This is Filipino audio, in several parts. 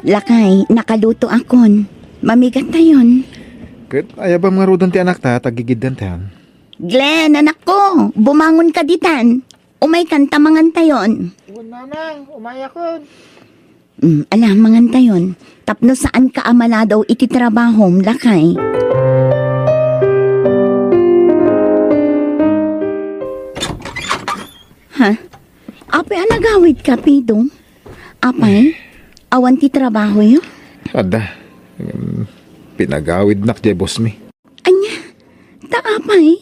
Lakay, nakaluto akon. Mamigat na yun. Kat ayabang mga rudan ti anak ta, tagigiddan tayan. Glenn, anak ko, bumangon ka ditan. Umay kanta mangantayon. Nanang, umaya ko. Alam, mangantayon. Tapno saan ka amala daw iti trabahom, lakay. Ha? Apay anagawid ka, Pido? Apay? Awan ti trabaho yun? Ada, pinagawid nak jay boss mi. Anya, taapay.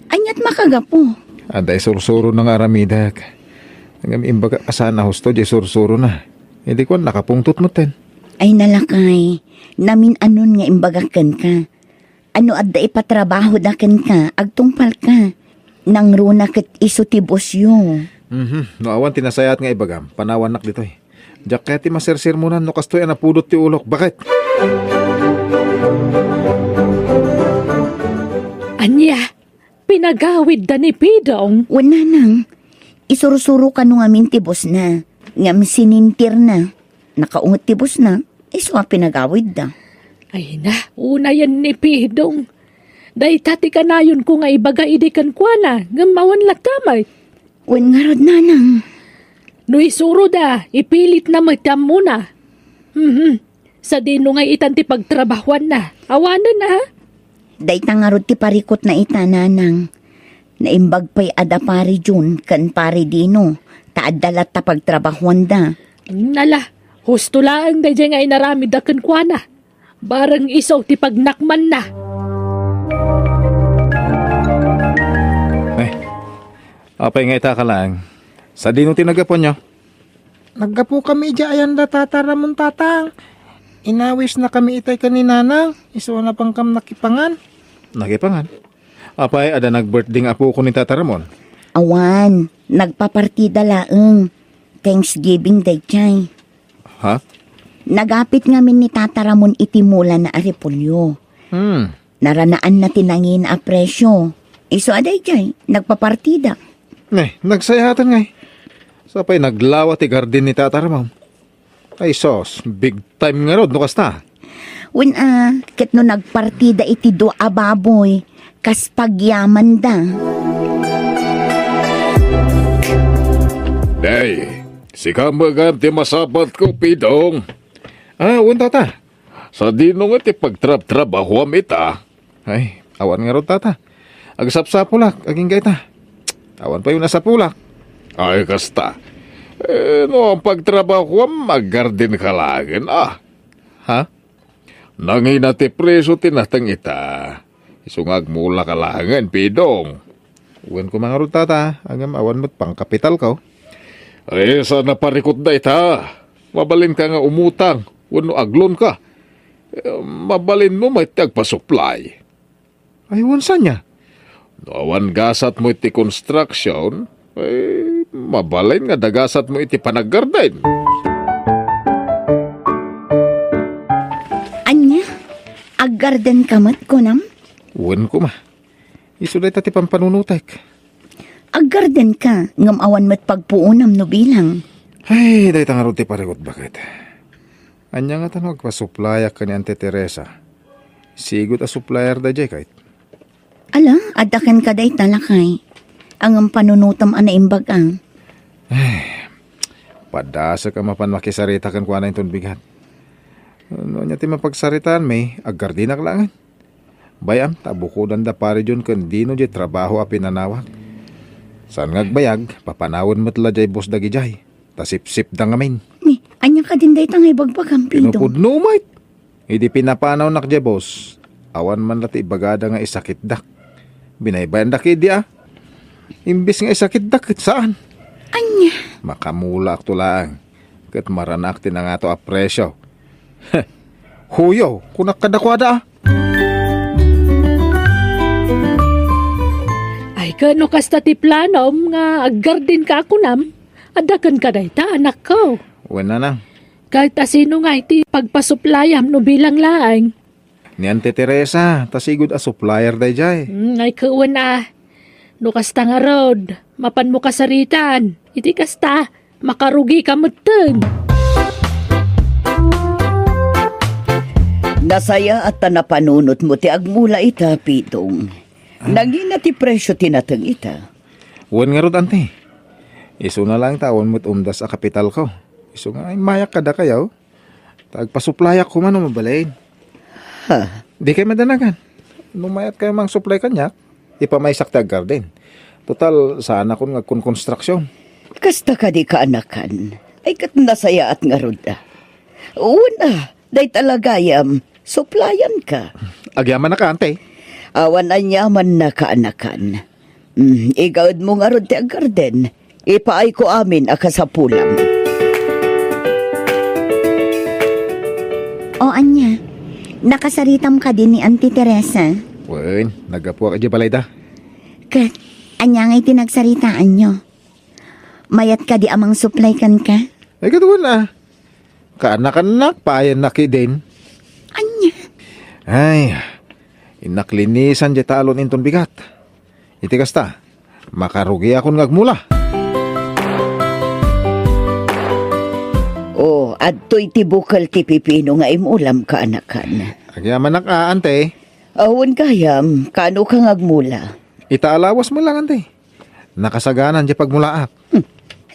Anyat makagapo. Ada sursuro ng aramidak. Ang imbaga asana husto jay sursuro na. Hindi ko nakapungtot mo ten. Ay nalakay, namin anon nga imbagakan ka. Ano adda ipatrabaho daken ka, agtungpal ka. Nang runa ket iso ti bosyo. Noawan tinasayat nga ibagam, panawan nak dito eh. Jaketi masersir mo na no kastoy napudot ti ulok. Bakit? Anya, pinagawid da ni Pidong. Wala nang, isurusuro ka nung amin ti bos na. Ngam sinintir na. Nakaungot ti bos na, iso nga pinagawid da. Ay na, una yan ni Pidong. Day tati kanayon ko nga ibaga idikan kwa na, ngamawan lakamay. Wen nga rod nanang. No isuro da, ipilit na magdam muna. Sa dino nga itan ti pagtrabahuan na, awanan na ha. Day nga rod ti parikot na ita nanang. Naimbag pa'y ada pari jun, kan pari dino. Taadalat ta pagtrabahuan da. Nala, husto lang day nga inarami da kan kwa na. Barang isaw ti pagnakman na. Apay nga ita ka lang. Sa dino tinagapon nyo? Naggapo kami ayan da tataramon tatang. Inawis na kami itay kaninanang. Iso na pang kam nakipangan. Nakipangan? Apay, ada nag-birthday nga po ko ni Tata Ramon. Awan, nagpapartida laeng. Thanksgiving day chay. Ha? Nagapit ngamin ni Tata Ramon itimula na arepolyo. Naranaan na tinangin a presyo. Iso aday chay, nagpapartida. Nagsayatan nga eh. Sapay naglawa ti garden ni Tata Ramon. Ay sos, big time nga rod, nukas na. When ket no nagpartida iti do ababoy, kas pagyaman da. Day, si kamagam ti masabat ko, Pidong. Wan tata. Sa dino nga ti pagtrab-trabaho ita. Ay, awan nga rod tata. Agsapsapulak, aging gaita. Awan pa yung nasa pulak. Ay, kasta. No, ang pagtrabaho mag-garden ka lagin, Ha? Nangina ti preso tinatang ita. Isungag mula ka langan, Pidong. Uwan ko mga rod tata. Agam awan mo't pang kapital ko. Ay, sana parikot na ita. Mabalin ka nga umutang. Wano aglon ka. Mabalin mo may tagpa-supply. Ay, wansa niya? Awan gasat mo iti construction, mabalin nga dagasat mo iti panaggarden. Anya, aggarden kamat ko nam? Uwan ko ma. Isuday tati pampanunutek. Aggarden ka, ngam awan mo't pagpuunam no bilang. Ay, dahi tanga ruti parikot bakit. Anya nga tanog pa-supplya ka ni Ante Teresa. Sigot a supplier da jay kahit. Ala, adakan ka day talakay. Ang panunutam ana imbag ang. Padasa ka mapan makisarita kan kuha na yung bigat. Ano niya ti mapagsaritaan may aggardinak langan. Bayam, tabukudan da pare dyan kan dino jay trabaho a pinanawag. Saan ngagbayag, papanawon mo't la jay boss dagi jay. Tasip-sip da ngamin. Anya ka din day tangay bagbagang Pido. Pinupudno mait. Hindi pinapanaw nak jay boss. Awan man lati ibagada nga isakit dak. Binaybayan dakid dia. Imbis nga isakit dakit saan? Anya? Makamula ak tulang. Kat maranak tinang ato a presyo. Huyo, kunak kadakwada. Ay kano kasta ti planom nga aggarden ka ako nam. Adakan ka day ta anak ko. Wala na. Kahit asino nga iti pagpasuplayam no bilang laang. Ni Ante Teresa, tasigod a supplier day jay. Ay kuwan na. No kasta nga rod, mapan mo kasaritan. Iti kasta, makarugi ka matag. Nasaya at napanunot mo ti agmula ita, Pidong. Nangina ti presyo tinatang ita. Wan nga rod, ante. Iso na lang tawon mo't umdas a kapital ko. Iso nga ay mayak kada kayaw. Tagpasuplayak ko man umabalain. Ha? Di kayo madanagan. Numayat kayo mang supply kanyak, ipamaysak ti garden. Total, sana kung konstruksyon. Kasta ka di kaanakan. Ay kat nasaya at nga rod. Una, day talagayam, suplayan ka. Agyaman na ka, ante. Awan anyaman na kaanakan. Igawad mo nga rod ti garden. Ipaay ko amin akasapulam. O anya, nakasaritam ka din ni Auntie Teresa. Wen, nagapuwa ka di balay da. Kat, anya nga'y tinagsaritaan nyo. Mayat ka di amang supply kan ka? Ay katuwan na. Kaanak-anak, paayan na ki din. Anya? Ay, inaklinisan di talon inton bigat. Iti kasta, makarugi akong ngagmula. O, adto'y tibukal ti pipino nga imulam ka anakan. Agyaman na ka, ante. Awan kayam, kano ka ngagmula? Itaalawas mo lang, ante. Nakasaganan di pagmulaak.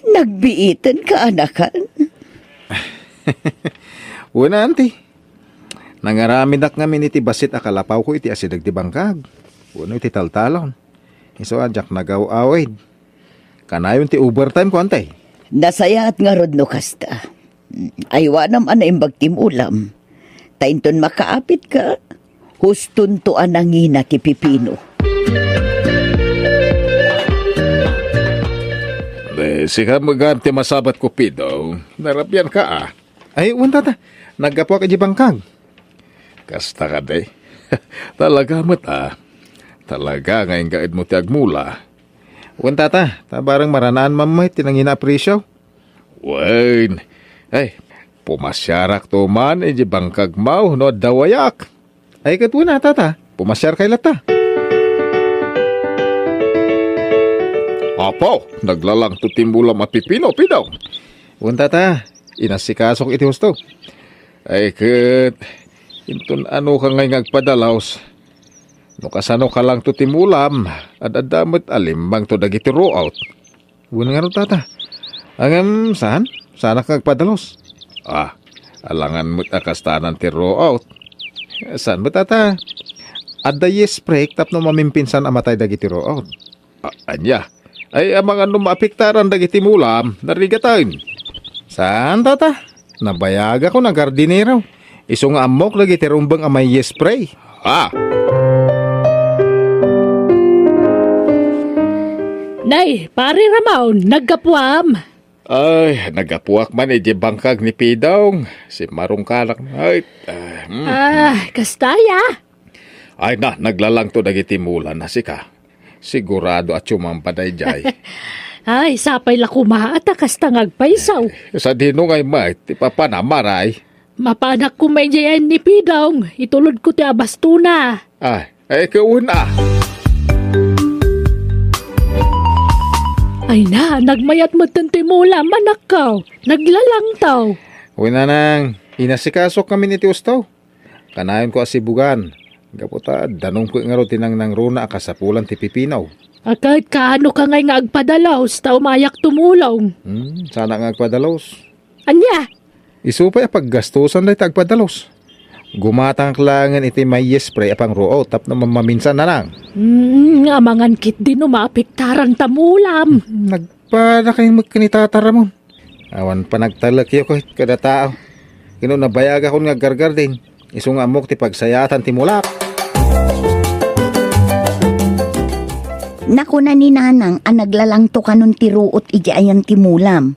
Nagbiitan ka anakan? Una, ante. Nangaramin ak ngamin iti basit akalapaw ko iti asidag di bangkag. Uno iti taltalon. Iso adyak nagaw-awid. Kanayon ti overtime ko, ante. Nasaya at nga rod no kasta. Aywanam ana imbag timulam. Tainton makaapit ka. Huston to anangina ti pipino. Sika maganti masabat ko, Pidong. Narapyan ka, ah. Ay, unta ta. Naggapuwa ka di bangkag. Kasta ka, day. Talaga mo't, ah. Talaga ngayon gaid mo ti agmula. Unta ta. Tabarang maranaan mamay tinangina apresyo. Wain. Ay, pumasyarak to man, di bangkag mau, no dawayak. Ay, katuna, tata. Pumasyar kay lata. Apo, naglalang to timbulam at pipino, Pidong. Unta ta. Inasikasok iti husto. Ay, kat, inton ano ka ngay ngagpadalaws. No kasano ka lang to timulam, at adamot alimbang to dagiti row-out. Una nga rin, tata. Angam, saan? Sana kang nagpadalos. Ah, alangan mo't akastanan ti row-out. Saan ba, tata? At the yes break, tapno mamimpinsan amatay dagiti row-out. Anya, ay amang ano maapiktaran dagiti mulam, narigatan. Saan, tata? Nabayaga ko na gardinero. Iso nga amok lagi tirumbang amay yes spray. Ah! Nay, pare Ramaon, nagkapuam. Ay, nagapuak man di bangkag ni Pidong. Si Marong Kalak. Ay, Kastaya. ay na, naglalang to dagiti mulan na sika. Sigurado at sumampaday jay. Ay, sapay la kumaata kasta ngagpaisaw. Sa dino ngay may, ti papanamaray. Mapanak ko may jayan ni Pidong. Itulod ko ti abastuna. Ay kauna. Ay na, nagmayat mo tantimula, manak ka. Naglalang taw. Uy nanang, inasikasok kami ni Tiustaw. Kanayon ko asibugan. Gaputa, danong ko nga ro tinang nang runa akasapulan ti pipinaw. Kahit kaano ka ngay nga agpadalaws, ta umayak tumulong. Sana nga agpadalos. Anya? Isupay paggastusan day tagpadalos. Gumatang klangan iti may yes spray apang roo tap na mamaminsan na lang. Amangan kit din umapiktaran tamulam. Nagpada kayong magkanitatara mo. Awan pa nagtalakyo ko kada tao. Kino nabayag ako nga gargar din. Iso nga amok ti pagsayatan ti mulak. Naku na ni nanang ang naglalang to kanun ti ruot iji ayan ti mulam.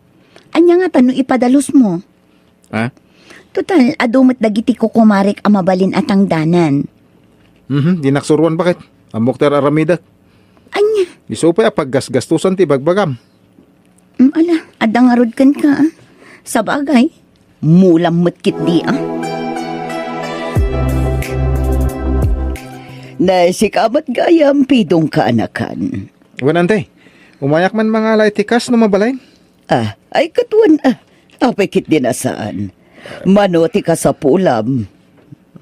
Anya nga tano ipadalos mo? Ha? Total, adumot dagiti ko kumarik amabalin atang danan. Di naksuruan bakit? Amok ter aramidat. Anya? Isupay paggasgastusan ti bagbagam. Ala, adangarod kan ka. Sa bagay, mulam matkit di Nasikamat gayam Pidong kaanakan. Wanante, umayak man mga laitikas no mabalay. Ay katuan apikit din asaan. Manoti ka sa pulam.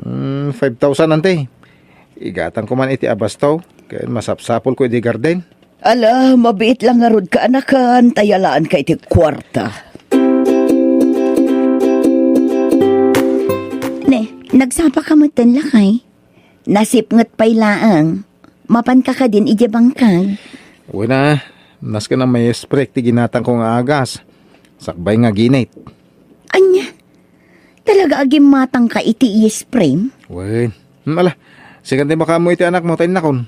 5,000 ante. Igatan ko man iti abastaw. Kaya masapsapol ko iti garden. Ala, mabiit lang nga rod ka anakan, tayalaan ka iti kwarta. Ne, nagsapa ka mo ten lakay. Nasipngat pa'y laang. Mapan ka din iti bangkag. Wala, nas ka na may sprek ti ginatang ko nga agas. Sakbay nga ginate. Anya, talaga agim matang ka iti i-spray? Wen, ala, sigante baka mo iti anak mo tayo nakon.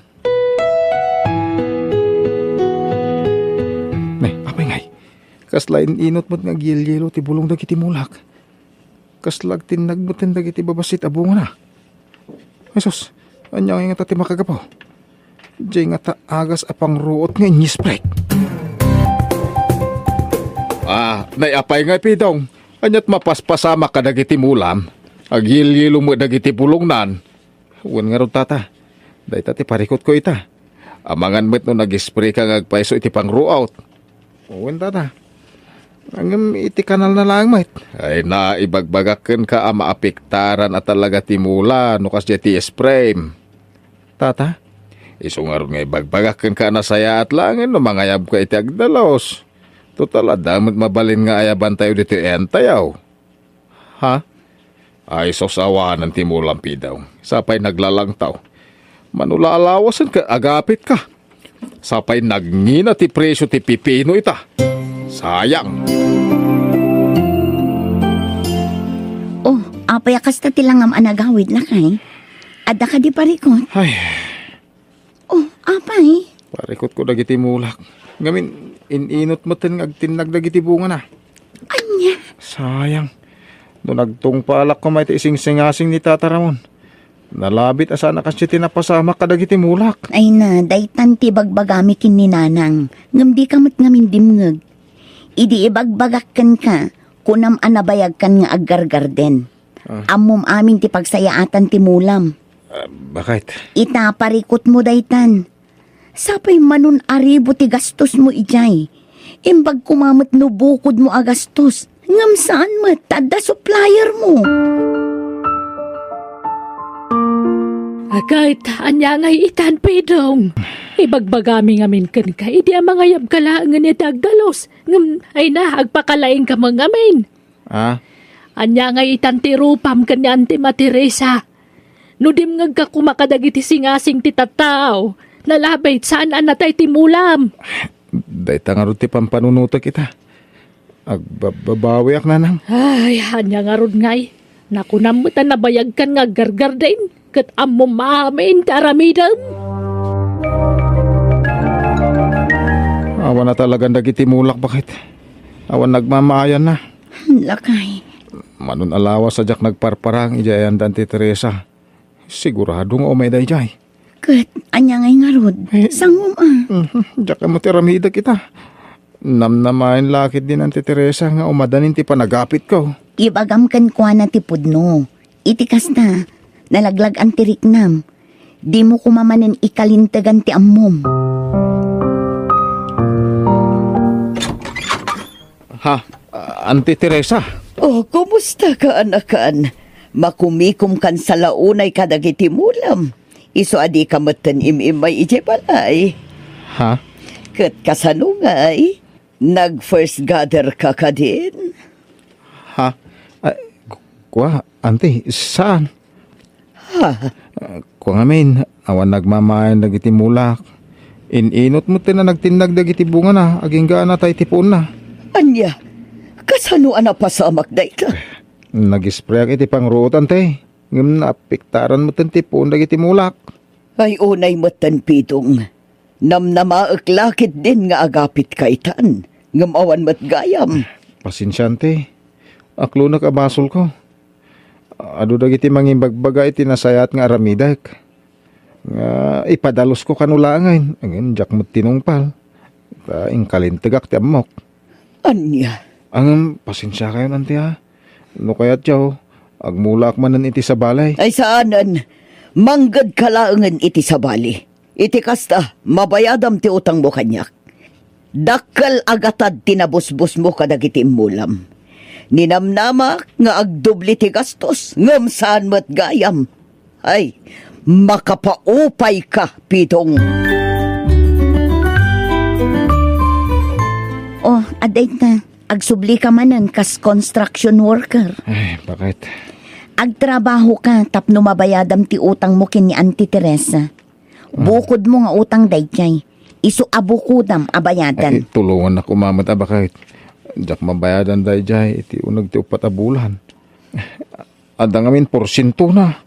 Apay ngay, kaslain inot mo't nga gil-yelo ti bulong dagiti mulak. Kaslag tinagmot tin dagiti babasit abunga na. Jesus, anya nga tati makagapaw. Diyay nga ta agas apang ruot nga inisprek. Apay ngay pidong. Anyat mapaspasama ka dagiti mulam. Agil-yelo mo dagiti bulong nan. Huwag nga ron tata. Day tati parikot ko ita. Amangan mo't no nag-spray ka ngagpaiso iti pang ruout. Huwag tata. Ang iti kanal na lang mait. Ay na ibagbagaken ka ama apektaran at talaga ti mula no kas ti spray. Tata, isungar nga ibagbagaken ka na saya at langin no mangayab ka iti agdalos. Total adamot mabalin nga ayaban tayo dito entayaw. Ha? Ay sosawanan ti mulam pidaw. Sapay naglalang taw. Manulalawasan ka agapit ka. Sapay nagngina ti presyo ti pipino ita. Sayang. Oh, apay kasta tilangam anagawid lakay. Ada ka di parikot. Ay, Oh, apay. parikot ko dagiti mulak. Ngamin, ininot mo tin agtinag dagiti bunga na. Anya, Sayang. No nagtungpalak ko may ising-singasing ni Tata Ramon. Nalabit asana kasi tinapasama ka dagiti mulak. ay na, daytan ti bagbagami kin ni nanang. Ngam di kamot ngamin dimngeg. Idi ibagbagakan ka, kunam anabayag kan nga aggargarden. Amom amin ti pagsayaatan ti mulam. Bakit? Itaparikot mo daytan. Sapay manun aribo ti gastos mo ijay. Imbag kumamot no bukod mo agastos. Ngam saan mo, tada supplier mo. Kahit anya ngay itan pedong. Ibagbagami ngamin kan ka, idi ang mga yab kalaangan ni Dagdalos. Ngam, ay na, agpakalaing ka mga ngamin. Anya ngay itan ti rupam kanyan ti Materesa. Nudim ngag ka kumakadagiti singasing ti tataw. Nalabay saan anatay ti mulam. Dayta nga ron ti pampanunuto kita. Agbabawi ak nanang. Ay, anya nga ron ngay. Nakunam mo ta nabayag kan nga gargardain. Kat amo maamin taramidam. Awan na talagang dagiti mulak bakit? Awan nagmamayan na. Lakay. Manun alawa sa jak nagparparang ijayan dan ti Teresa. Sigurado nga umay day jay. Kat, anya ngay nga rod. Sangum Jak mo ti ramida kita. Namnamain lakit din ang ti Teresa nga umadanin ti panagapit ko. Ibagam kan kwa na ti pudno. Iti kasta, nalaglag ang tiriknam. Di mo kumamanin ikalintagan ti ammom. Ha? Auntie Teresa? Oh, kumusta ka anakan? Makumikum kan sa launay kadagiti mulam. Iso adi ka matan imimay ije balay. Ha? Kat kasanungay, nag-first gather ka ka din. Ha? Kuha, auntie, saan? Kuha ngamin, awan nagmamayan dagiti mulak. Ininot mo na nagtinag dagiti bunga na, aging gaana tayo tipon na. Anya, kasanuan na pasamak day ka? Nag-spray iti pangruot, ante. Ngam napiktaran mo tipon dagiti mulak. Ay unay matan pitong. Namnamaaklakit din nga agapit kaitan. Ngam awan mat gayam. Pasensya, ante. Aklo nakabasol ko. Ado dagiti mangimbagbaga iti nasayat nga aramidak. Nga ipadalos ko kanulangan. Angin, jak mo tinungpal. Kaing kalintigak ti amok. Anya? Ang pasensya kayo, ante ha. No kaya't yaw, agmulak manan iti sa balay. Ay saanan, manggad kalaangan iti sa bali. Iti kasta, mabayadam ti utang mo kanyak. Dakkel agatad tinabusbus mo kadagiti mulam. Ninamnamak nga agdubli ti gastos, ngam saan mat gayam. Ay, makapaupay ka, pitong. Oh, aday na. Agsubli ka manan kas construction worker. Ay, bakit? Agtrabaho ka tapno mabayadam ti utang mo kin ni Auntie Teresa. Bukod mo nga utang dayjay. Isu abukudam abayadan. Ay, tulungan na kumamat bakit? Jak mabayadan dayjay iti unag ti upat a bulan. Ada ngamin porsyento na.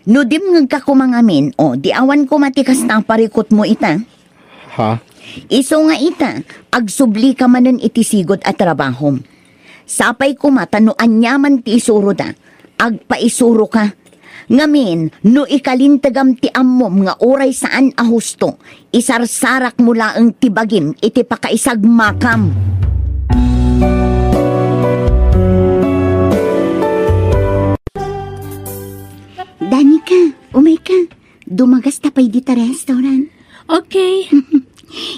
No dim ngag ka kumangamin, o di awan ko matikas na parikot mo ita. Ha? Iso nga ita, agsubli ka manan iti sigod at trabahom. Sapay ko matanoan nyaman ti isuro da, agpaisuro ka. Ngamin, no ikalintagam ti ammom nga oray saan ahusto, isarsarak mula ang tibagim iti pakaisag makam. Danica, umay ka. Dumagas tapay di ta restaurant. Okay.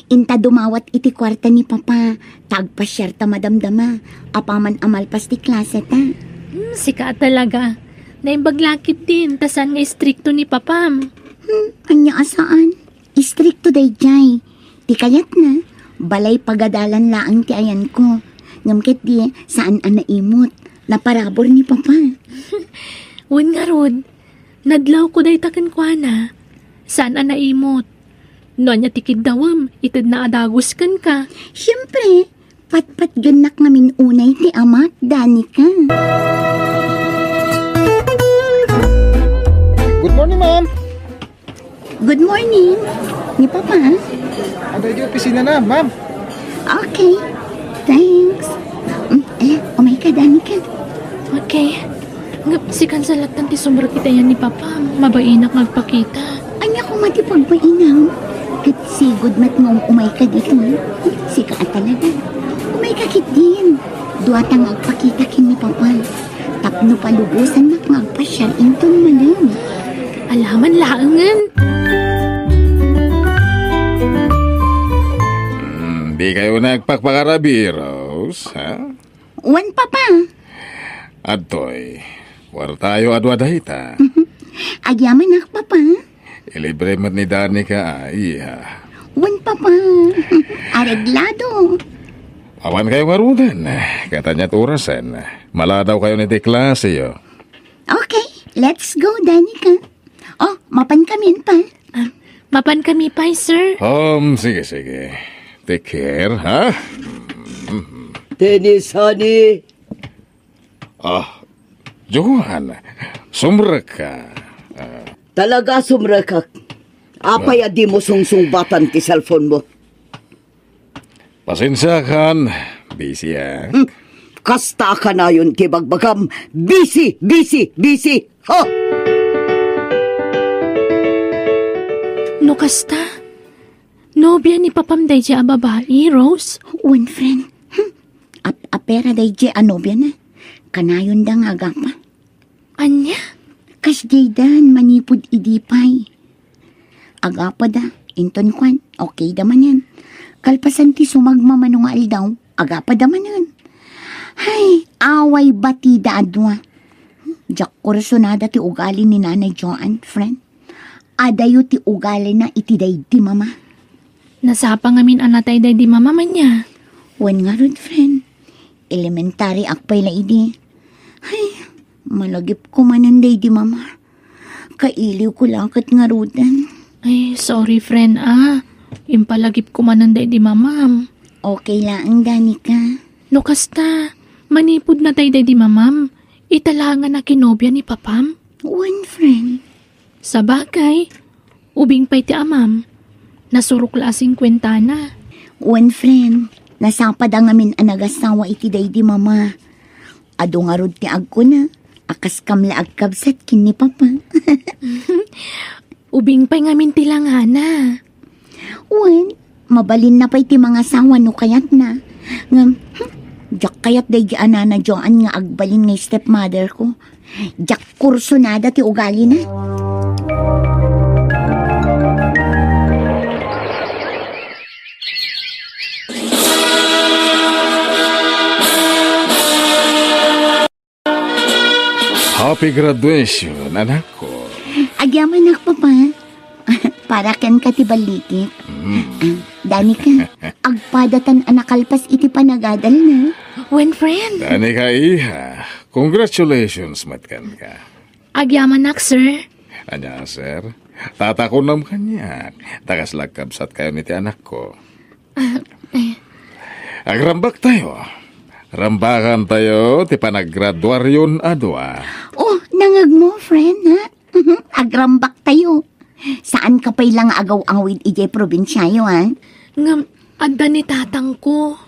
Inta dumawat iti kwarta ni Papa. Tagpasyar ta madamdama. Apaman amalpas ti klase ta. Sika talaga. Naimbaglakit din, tasan nga istrikto ni Papam. Anya asaan? Istrikto dayjay. Ti kayat na. Balay pagadalan laang ti ayan ko. Ngamkit di saan anaimot. Naparabor ni Papa. Wen nga rod, nadlaw ko day taken kwa na. Saan naimot? No anya tikid dawam, itid na adagos kan ka. Siyempre, pat-pat ganak ngamin unay ti amat, Danica. Good morning, ma'am. Good morning. Ni Papa? Aday di opisina na, ma'am. Okay. Thanks. Umay ka, Danica. Okay. Ngap si kansalat ng tisumber kita yan ni Papa. Mabainak magpakita. Anya ko matipagpainaw. Kat sigod mat ngong umay ka dito. Sika talaga. Umay ka kit din. Duwatang agpakita kin ni Papa. Tapno palubusan mat ngagpasyal intong malam. Alaman laangan. Di kayo nagpakpakarabi, Rose, ha? Wan, Papa. Adtoy, war tayo adwadahita. Agyaman ak, Papa. Ilibre mat ni Danica, iya. Wan, Papa. Areglado. Awan kayo marudan. Katanya orasan. Mala daw kayo ni di klase, yo. Okay, let's go, Danica. Oh, mapan kami pa. Mapan kami pa, sir. Sige. Take care, ha? Dennis, honey. Johan, sumra ka. Talaga sumrakak. Apay adi mo sungsungbatan ti cellphone mo. Pasensya kan, busy ya. Kasta ka na yun ti bagbagam. Busy. Ha? No kasta? Nobya ni Papam day a babae, Rose? Wan, friend. Apera day je anobya na. Kanayon da nga agapa. Anya? Kas jaydan manipod idipay. Agapa da, inton kwan, okay da man yan. Kalpasan ti sumagmamanong aldaw, agapa da man yan. Hay, away bati da adwa. Jak kursunada ti ugali ni Nanay Joanne, friend. Adayo ti ugali na itiday di mama. Nasapa ngamin anatay day di mama man niya. Wan nga rod, friend. Elementary akpay la idi. Ay, malagip ko mananday di mama. Kailiw ko lakat nga rodan. Ay, sorry friend Impalagip ko mananday di mamam. Okay lang, Danica. No kasta, manipod na tayo di mamam. Italangan na kinobya ni Papam. One friend. Sa bagay, ubing pa'y ti amam. Nasurok la 50 na. One friend. Nasapad ang amin anagasawa iti day di mama. Ado nga rod ti agko na. Akas kamla agkabsat kin ni Papa. Ubing pa'y ngamin tilangana. Wen, mabalin na pa'y ti mga sawa no kayat na. Ngam, jak kayat day di anana Joan nga agbalin nga stepmother ko. Jak kurso nada ti ugali na. Happy graduation, anak ko. Agyaman ako pa. Para ken ka ti balikit. Dani ka, agpadatan anakalpas iti panagadal na. When friend, Dani ka, iha. Congratulations, matkan ka. agyaman nak, sir. Anya, sir. Tatakon nam kanya. Takas lagkabsat kayo ni ti anak ko. Agrambak tayo. Rambakan tayo, ti panaggraduaryon adwa. Oh, nangag mo, friend, ha? Agrambak tayo. Saan ka pa'y lang agaw-awid ijay probinsyayo, ha? Ngam, anda ni tatang ko.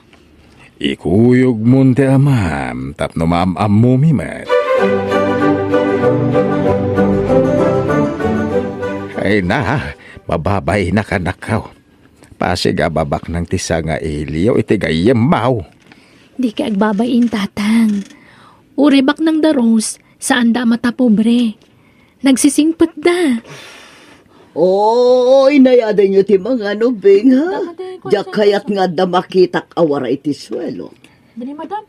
Ikuyog mo ti amam, tapno maam-am mo mimat. Ay na, mababay na kanakaw. Pasigababak ng tisa nga iliyo, itigayem mau. Di ka agbabain, tatang. Urebak ng daros, saan da mata pobre. Nagsisingpet da. Oy, nayaday nyo ti mga nubing, ha? Diyak kayat nga da makitak awara iti swelo. Dali, madam.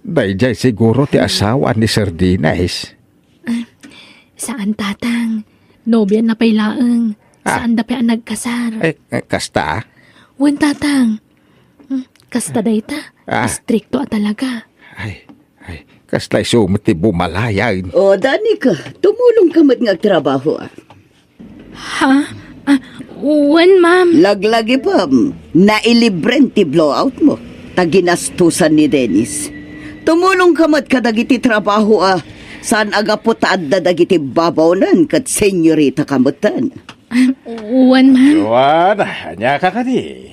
Dayjay siguro ti asawa ni Sir Dinais. Saan, tatang? Nobya na pa'y laeng. Saan da pa'y nagkasar? Kasta? Wen, tatang. Kasta dayta. Stricto talaga. Ay, kasta'y sumiti bumalayan. O, Dani ka, tumulong ka mat nga trabaho, ah. Ha? Wen, ma'am. Laglagi pa, nailibren ti blowout mo. Taginastusan ni Dennis. Tumulong ka mat kadagiti trabaho, ah. Saan aga po taadda dagiti babawnan kat senyorita kamutan. Wen, ma'am. Juan, anya ka kadi.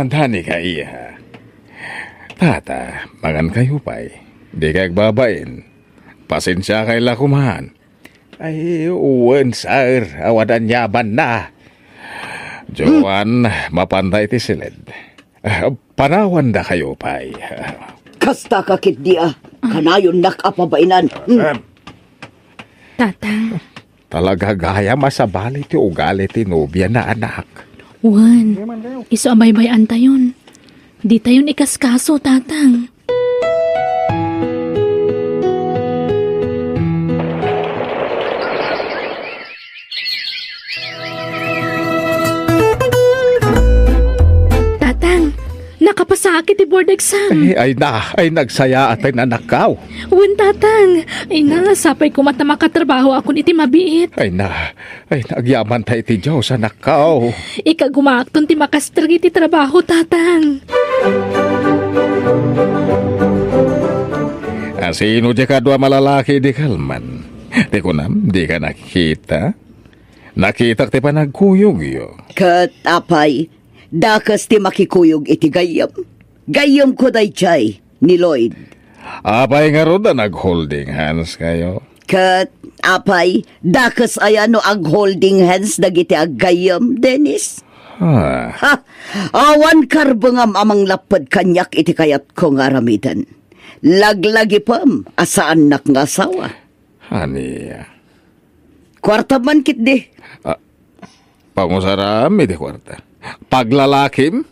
Dani ka iya. Tata, mangan kayo pa'y. Di ka agbabain. Pasensya kay lakumahan. Ay, uwan, sir. Awadan yaban na. Juan, mapantay ti silid. Panawan da kayo pa'y. Kasta kakit di, ah. Kanayon nakapabainan. Tatang. Talaga gaya masabali ti ugali ti nobya na anak. Wen, iso abay-bayan tayon. Di tayon ikaskaso, tatang. Tatang, nakapasakit ti board exam. Ay nagsaya at ay nanakaw. Wen, tatang. Ay na, sapay ko mata makatrabaho ako iti mabiit. Ay nagyaman tayo ti Diyos sa nakaw. Ika gumakton ti makastragi ti trabaho, tatang. Sino di ka dua malalaki di kalman? Di ko nam, di ka nakita? Nakita ti panagkuyog yo. Katapay, dakas ti makikuyog iti gayam. Gayam ko day chay, ni Lloyd. Apay nga ro da nag-holding hands kayo. Katapay, dakas ayano ag holding hands dagiti ag gayam, Dennis. Ha, Awan karbangam amang lapad kanyak iti kayat ko nga ramidan. Laglagi pam, asaan nak nga asawa. Haniya. Kwarta man kit di. Pangusaram, iti kwarta. Paglalakim?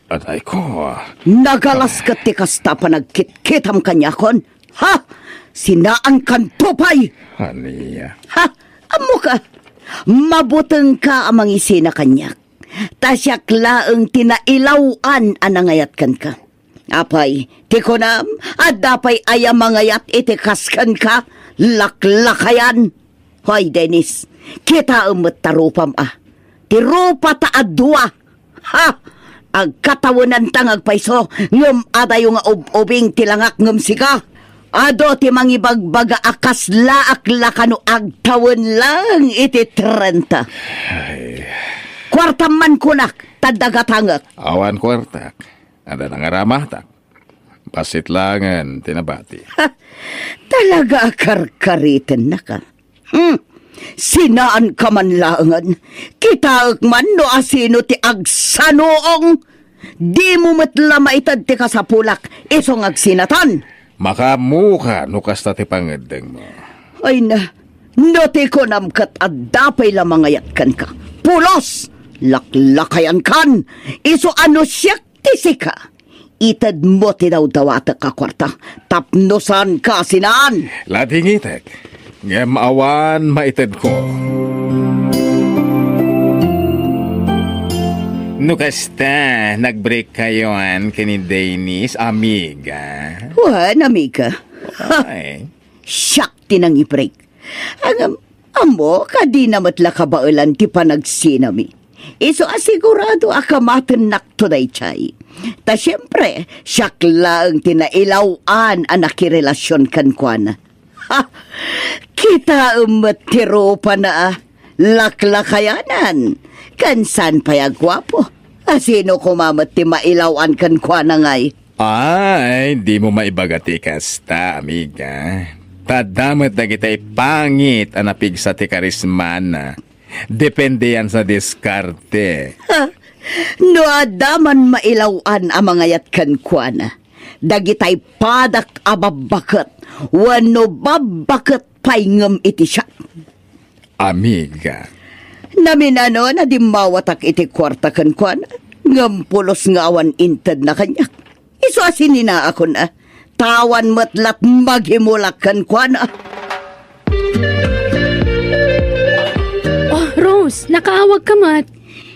Anay ko. Nagalas ka ti kasta pa nagkit-kitam kanyakon. Ha? Sinaan kan tupay. Haniya. Ha? Amo ka. Mabuteng ka amang isina kanyak. Tasyak laeng tinailawan anangayat kan ka. Apay, tikonam, at dapay ayam mangayat itikaskan ka, laklakayan. Hoy, Dennis, kita umot tarupam ah. Tirupa ta adwa. Ha? Agkatawanan tang agpaiso, ngum adayo nga ubing tilangak ngum sika. Ado ti mangibagbaga akas laak lakano agtawan lang iti 30. Kwarta man kunak, tadagatangak. Awan kwartak. Ada nangaramatak. Basit langan, tinabati. Talaga karkaritin na ka. Sinaan ka man langan. Kita man no asino ti agsanoong. Di mo matla maitad ti kasapulak. Isong agsinatan. Makamuka, nukas ta ti pangedeng mo. Ay na, no ti konamkat at dapay lamang ayatkan ka. Pulos! Laklakayan kan. Iso ano siyak tisika. Itad mo tinaw-dawata ka kwarta. Tapnosan ka sinaan. Lating itek. Nga maawan maitid ko. Nukasta, nag-break kayo kini Dennis, amiga. Wan, amiga. Ay. Siyak tinang i-break. Ang amo, kadi na matla kabaulan ti panagsinami. Iso asigurado akamaten naktunay chay. Ta siyempre, siyak lang tinailawan ang nakirelasyon kan kwana. Ha! Kita umatiro pa na laklakayanan. Kansan payagwapo. Asino kumamat ti mailawan kan kwana ngay. Ay, di mo maibagati kasta, amiga. Tadamat na kita'y pangit ang napigsa ti karismana. Depende yan sa diskarte. Ha! No adaman mailawan ang mga yatkan kuana. Dagitay padak ababakat. Wano babakat paingam iti siya. Amiga. Naminano na di mawatak iti kwarta kan kuana. Ngampulos nga awan inted na kanyak. Iso asinina ako na. Tawan matlat maghimulak kan kuana. Oh, Rose, nakaawag ka mat.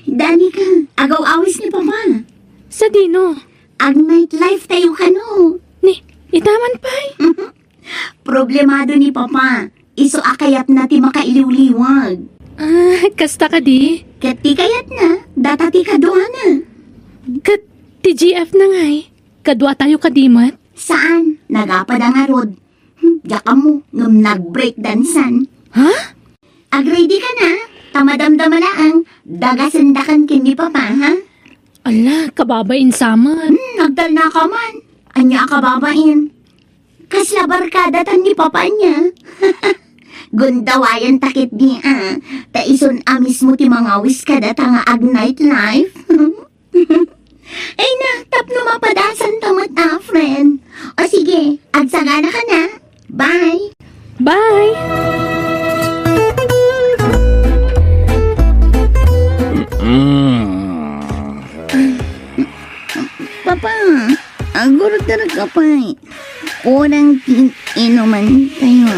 Danica, agaw-awis ni Papa. Sa dino. Ag nightlife tayo kano. Ni, itaman pa'y. Problemado ni Papa. Iso akayat na ti makailiw-liwag. Kasta ka di? Kat ti kayat na, datati kaduha na. Kat, ti GF na ngay. Kadwa tayo kadimat. Saan? Nagapad ang arod. Jaka mo, ngam nag-break dansan. Ha? Ag-ready ka na? Tamadamdama na ang dagasandakan kini Papa, ha? Ala, kababain saman. Nagdal na ka man. Anya ka babain. Kaslabar ka datan ni Papa niya. Gundawayan takit di taison amis mo ti mga wis ka data nga ag nightlife. Ay na, tapno mapadasan tamat friend. O sige, agsagana ka na. Bye! Bye! Papa, agurot na nagkapay. Unang inuman tayo.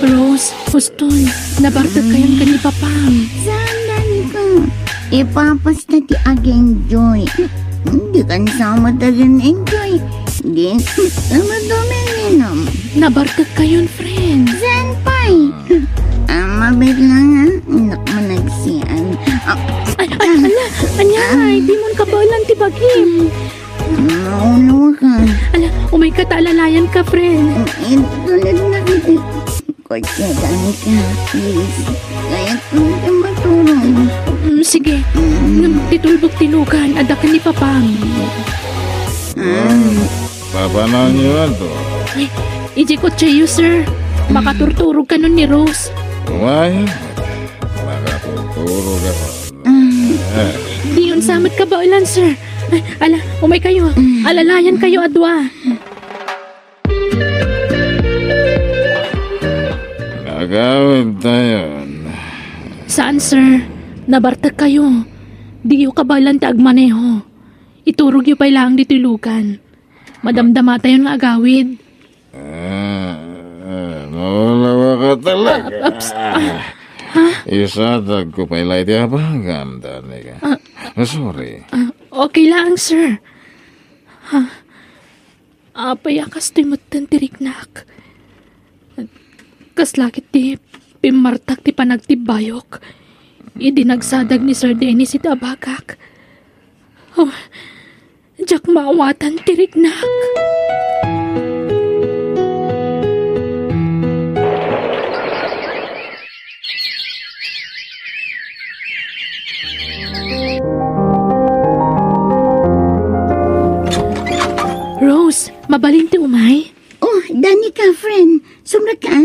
Rose, Fuston, nabartag kayang ka ni Papam. Saan ka? Ipapas na ti ag-enjoy. Hindi ka sama tag-enjoy. Hindi sama domininam. Nabartag kayon, friend. Saan pa'y? Mabit lang ha. Anak mo nagsiyan. Ay, ala, anyay, di mo kabalan ti bagim. Maulo ka. Ala, umay katalalayan ka, friend. Tulad na kita. Kotse, dami ka. Please. Kaya kung ka matulong. Sige, titulbog tinugan, adakan ni Papam. Papanan niyo to. Ay, iji ko cheyo, sir. Makaturturog ka nun ni Rose. Kumaya. Makatuturo ka. Di yun samat ka ba ulan, sir? Ay, ala, umay kayo. Alalayan kayo, adwa. Nagawin tayo. Saan, sir? Nabartag kayo. Di yung kabalan ta agmaneho. Iturog yung pa'y lang ditulugan. Madamdama tayo nga agawid. Nawalawa ka talaga. Isatag ko pa'y laiti abangam, Danica. Sorry. Okay lang, sir. Payakas to'y matantiriknak. Kaslakit ti pimartak ti panagtibayok. Idinagsadag ni Sir Dennis iti abagak. Oh, jak maawatan tiriknak. Rose, mabalin ti umay? Oh, Danica, friend. Sumra ka.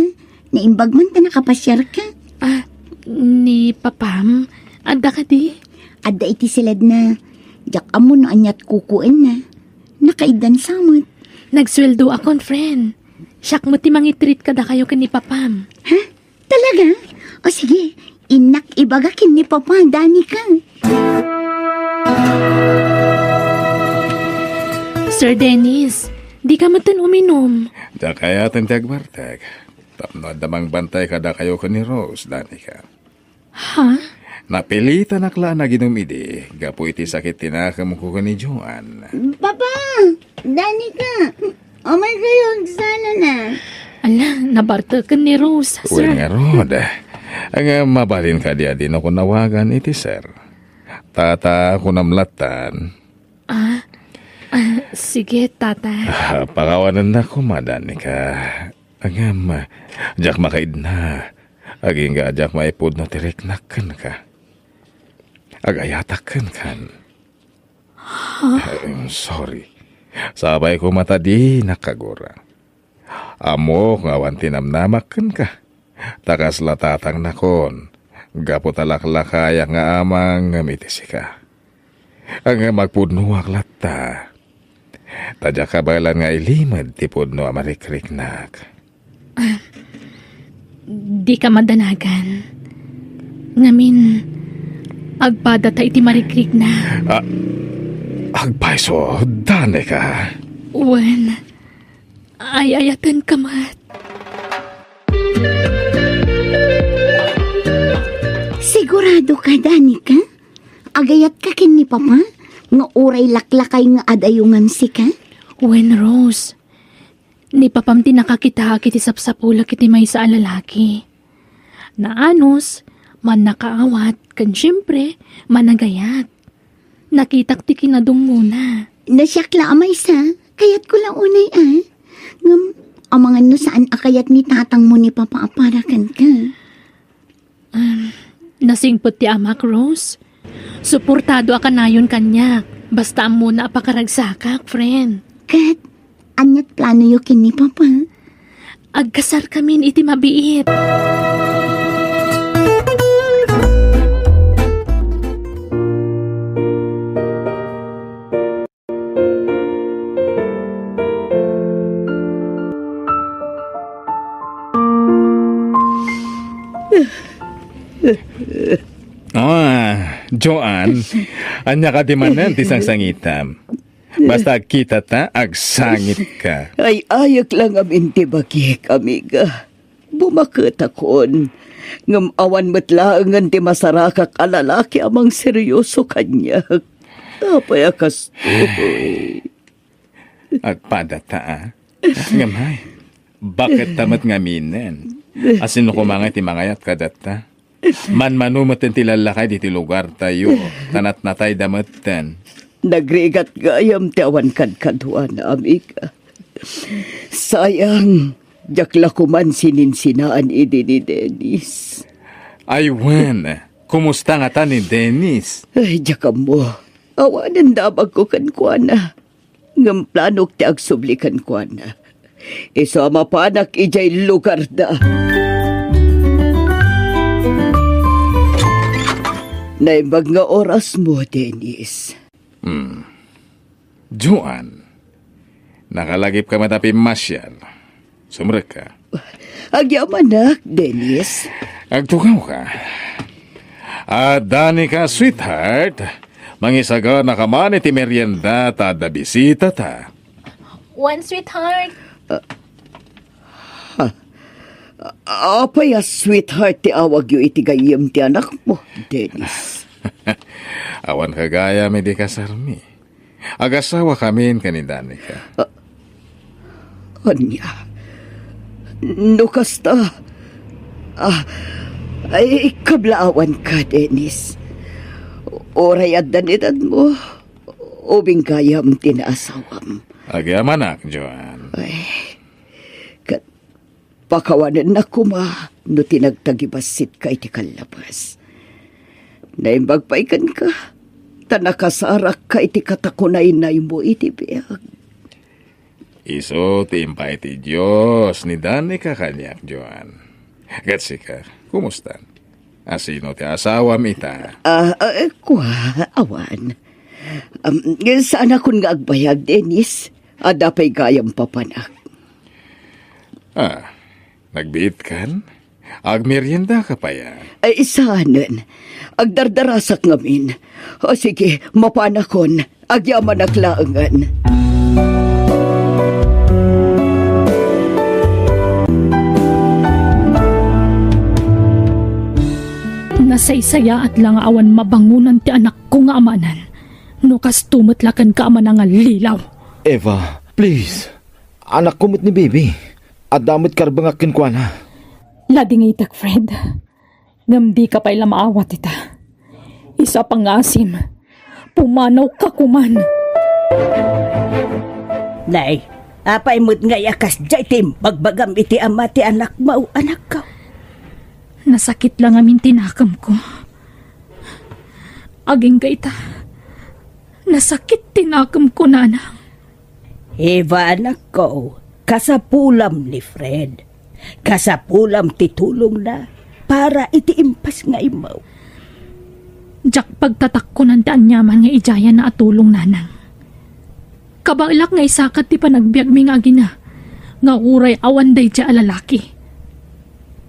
Naimbag man ka nakapasyar ka. Ni Papam, anda ka di? Adda iti silad na. Jak amo no anyat kukuin na. Nakaidan samot. Nagsweldo akon, friend. Siyak mo ti mangitreat ka da kayo ni Papam. Ha? Talaga? O sige, inak ibagakin ni Papa, Danica. Sir Dennis, di ka matan uminom. Da kaya tagbartag. Tapno damang bantay kada kayo ka ni Rose, Danica. Ha? Napilitan akla na ginom idi. Gapo iti sakit tinakam ko ni Joan. Papa! Danica! Omay kayo, sana na. Ala, nabartakan ni Rose, Uy sir. nga Rod. Ang mabalin ka di adin ako nawagan iti sir. Tata ako namlatan. Sige, tata. Pakawanan na ko, Danica. Ang jak makaid na. Aging nga jak maipod no tiriknakan ka. Agayatakan kan. I'm sorry. Sabay ko mata di nakagura. Amo ngawan tinamnamakan ka. Takas latatang nakon. Gapo talaklakaya nga amang ngamitisi ka. Ang magpudnuwak lata. Tadya kabalan nga ilimad ti pudno amarikriknak. Di ka madanagan. Ngamin, agpada ta iti marikrik na. Agpaiso, dane ka. Wen, ayayatan ka mat. Sigurado ka, Danica? Agayat ka kin ni Papa? Nga uray laklakay nga adayungan si ka? Wen, Rose, ni papam ti nakakita kiti sapsapula kiti may sa lalaki. Naanos, man nakaawat, kan syempre, managayat. Nakitak ti kinadong muna. Nasyakla amay sa, kayat ko lang unay Ngam, amangan no saan akayat ni tatang mo ni Papa aparakan ka. Nasingpot ti amak, Rose. Suportado ka nayon kanyak. Basta muna apakaragsakak, friend. Kat, anyat plano yu kin ni Papa? Agkasar kamin iti mabiit. Joan, anya ka di manan ti sangsangitam. Basta kita ta, agsangit ka. Ay ayak lang amin ti bagik, amiga. Bumakot akon. Ngam awan matlaangan ti masarakak alalaki amang seryoso kanya. Tapay akas tuhoy. Agpada ta, Ngamay, bakit tamat ngaminan? Asin ko mga ti mangayat kadata? Man-manumat ti lalakay di ti lugar tayo. Tanat natay damatan. Nagrigat gayam ti awan kadkadwa na amiga. Sayang, jakla kuman sininsinaan idi ni Dennis. Ay, wen, kumusta nga ta ni Dennis? Ay, jakam mo. Awanan dabag ko kankwana. Ngam planok ti agsubli kankwana. Iso mapanak ijay lugar da. Naimbag nga oras mo, Dennis. Joan, nakalagip ka matapi masyal. Sumrek ka. Agyaman na, Dennis. Agtugaw ka. Dani ka, sweetheart. Mangisaga na ka man iti merienda ta da bisita ta. One, sweetheart. Apay sweetheart ti awag yu iti gayem ti anak mo, Dennis. Awan ka gaya may di kasarmi. Agasawa kami ka ni Danica. Anya, nukasta. Ay, kablaawan ka, Dennis. Oray at danidad mo, ubing kayam tinaasawam. Agyamanak, Joan. Ay, pakawanan na kuma no tinagtagibasit ka iti kalabas. Naimbagpaikan ka, tanakasarak ka iti katakunay-nay mo iti biyag. Iso timpa iti Diyos ni Danica kanyak, Joan. Gatsi ka, kumusta? Asino ti asawam ita? Kuha, awan. Saan akong nga agbayag, Dennis? Adapay gayang papanak. Nagbiit kan? Agmerienda ka pa yan. Ay, saanan. Agdardarasak ngamin. O sige, mapanakon. Agyaman aklaangan. Nasaysaya at lang awan mabangunan ti anak ko nga amanan. No kas tumatlakan ka ama nga lilaw. Eva, please. Anak kumot ni baby. At damot karbangakin kwa na. Ladingitak, Fred. Ngam di ka pa'y maawat ita. Isa pang asim. Pumanaw ka kuman. Nay, apay mo't nga yakas jay tim, bagbagam iti ama ti anak mo, anak ka. Nasakit lang amin tinakam ko. Aging ka ita. Nasakit tinakam ko, nanang. Eva, anak ko, kasapulam ni Fred. Kasapulam ti tulong na para iti impas nga imaw. Jak pagtatak ko ng anyaman nga ijaya na atulong, nanang. Kabailak nga isakat ti panagbiag mi nga gina. Nga uray awan day dya alalaki.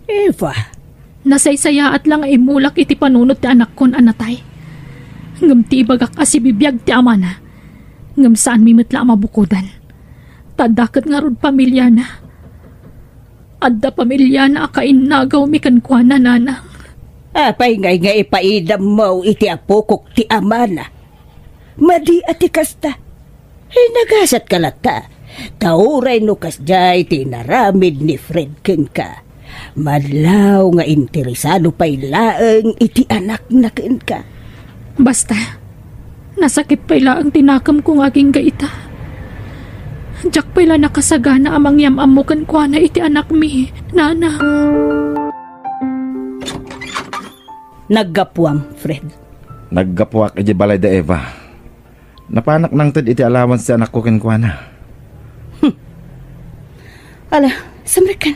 Eva, nasaysaya at lang ay mulak iti panunot ti anak kon anatay. Ngam ti ibagak asibibiyag ti ama na. Ngam saan mi metla mabukudan. Tadakat nga rod pamilya na. Adda pamilya na akainagaw mi kankwana, nanang. apay ngay nga ipaidam mo iti apukok ti ama na. Madi ati kasta. Nagasat ka lata. Tauray no kasjay ti naramid ni Fred ken ka. Madlaw nga interesado pa'y laeng iti anak na ken ka. Basta, nasakit pa'y laeng tinakam kong aking gaita. Diyak pa'y la nakasagana amang yamamukan kwa na iti anak mi, nana. Naggapuam, Fred. Naggapuak iti balay da Eva. Napanak nang tad iti alawan si anak ko kenkwana. Ala, samrikan.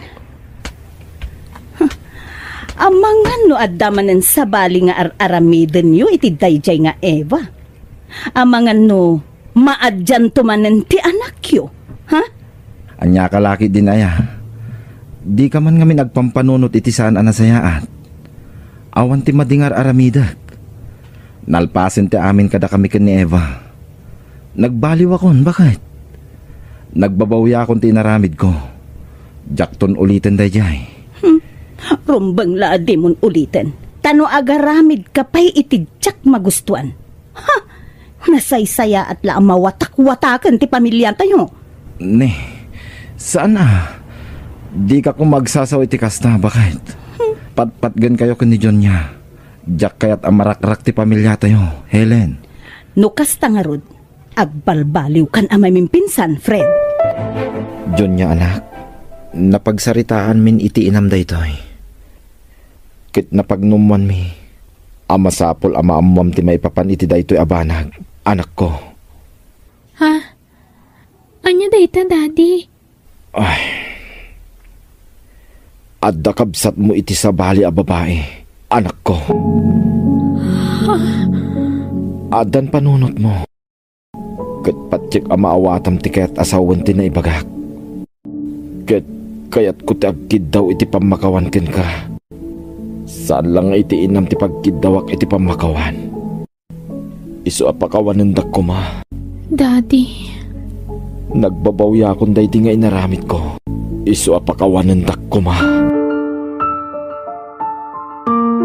Amangan no adamanen sa bali nga aramiden yo iti dayjay nga Eva. Amangan no maadyan tumanen ti anak yo. Ha? Anya kalaki din aya. Di ka man ngamin nagpampanunot iti saan anasayaat. Awan ti madingar aramidak. Nalpasin ti amin kada kami ken ni Eva. Nagbaliw akon, bakit? Nagbabawya akon ti inaramid ko. Jakton ulitin dayjay. Rumbang laadi mon ulitin. Tano agaramid kapay itidyak magustuan. Ha? Nasaysaya at la mawatak-watakan ti pamilya tayo. Ne, saan na? Di ka kung magsasaw iti kasta, bakit? Patpatgan kayo kan ni John niya. Diyak kayat amarak-rak ti pamilya tayo, Helen. No kasta nga rod, agbalbaliw kan amay mimpinsan, Fred. John niya anak, napagsaritaan min iti inam daytoy. Kit napagnumuan mi, amasapol amaamwam ti maipapan iti daytoy abanag, anak ko. Ha? Anya dayta, daddy? Ay, adda kabsat mo iti sabali a babae, anak ko. Adan panunot mo. Kat patsik a maawatam ti kaya't asawan ti na ibagak. Kat kayat ko ti agkid daw iti pamakawan ken ka. Saan lang iti inam ti pagkidawak iti pamakawan. Isu apakawanan dak ko ma. Daddy. Nagbabawya akong dayti nga inaramit ko. Isu apakawanan dak ko ma.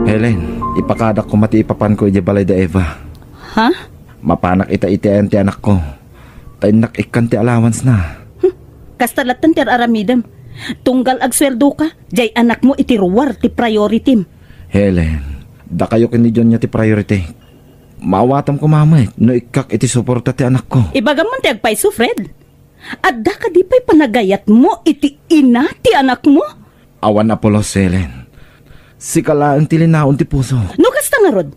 Helen, ipakadak ko mati ipapan ko iti balay da Eva. Ha? Mapanak ita-itian ti anak ko. Tainak ikan ti allowance na. Kastalatan ti aramidam. Tunggal agsweldo ka, jay anak mo iti ruwar ti priority. Helen, da kayo kinidyon niya ti priority. Maawatam ko mamay, no ikak iti suporta ti anak ko. Ibagam man ti agpaiso, Fred. At da ka di pa'y panagayat mo iti ina ti anak mo? Awan Apolos, Helen. Sikalaan ti linaon ti puso. No kasta nga rod.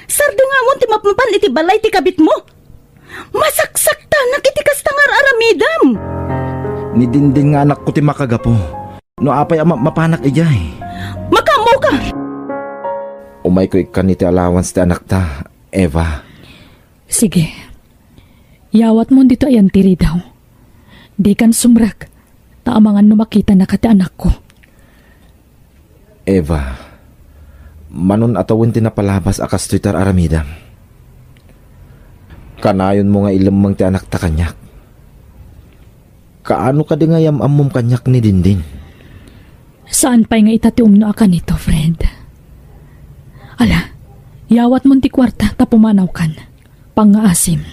Sardo nga mo ti mapampan iti balay ti kabit mo. Masaksakta nakiti kasta nga aramidam. Ni dinding nga anak ko ti makagapo. No apay mapanak ijay. Makamo ka! Umay ko ikan iti allowance ti anak ta, Eva. Sige. Yawat mo dito ayan tiri daw. Di kan sumrak. Taamangan no makita na kati anak ko. Eva, manon atawin ti napalabas akas tuitar aramidam. Kanayon mo nga ilamang ti anak ta kanyak. Kaano ka di nga yamamom kanyak ni dinding? Saan pa'y nga itatium no akan ito, Fred? Ala, yawat mo ti kwarta ta pumanaw kan. Pangaasim.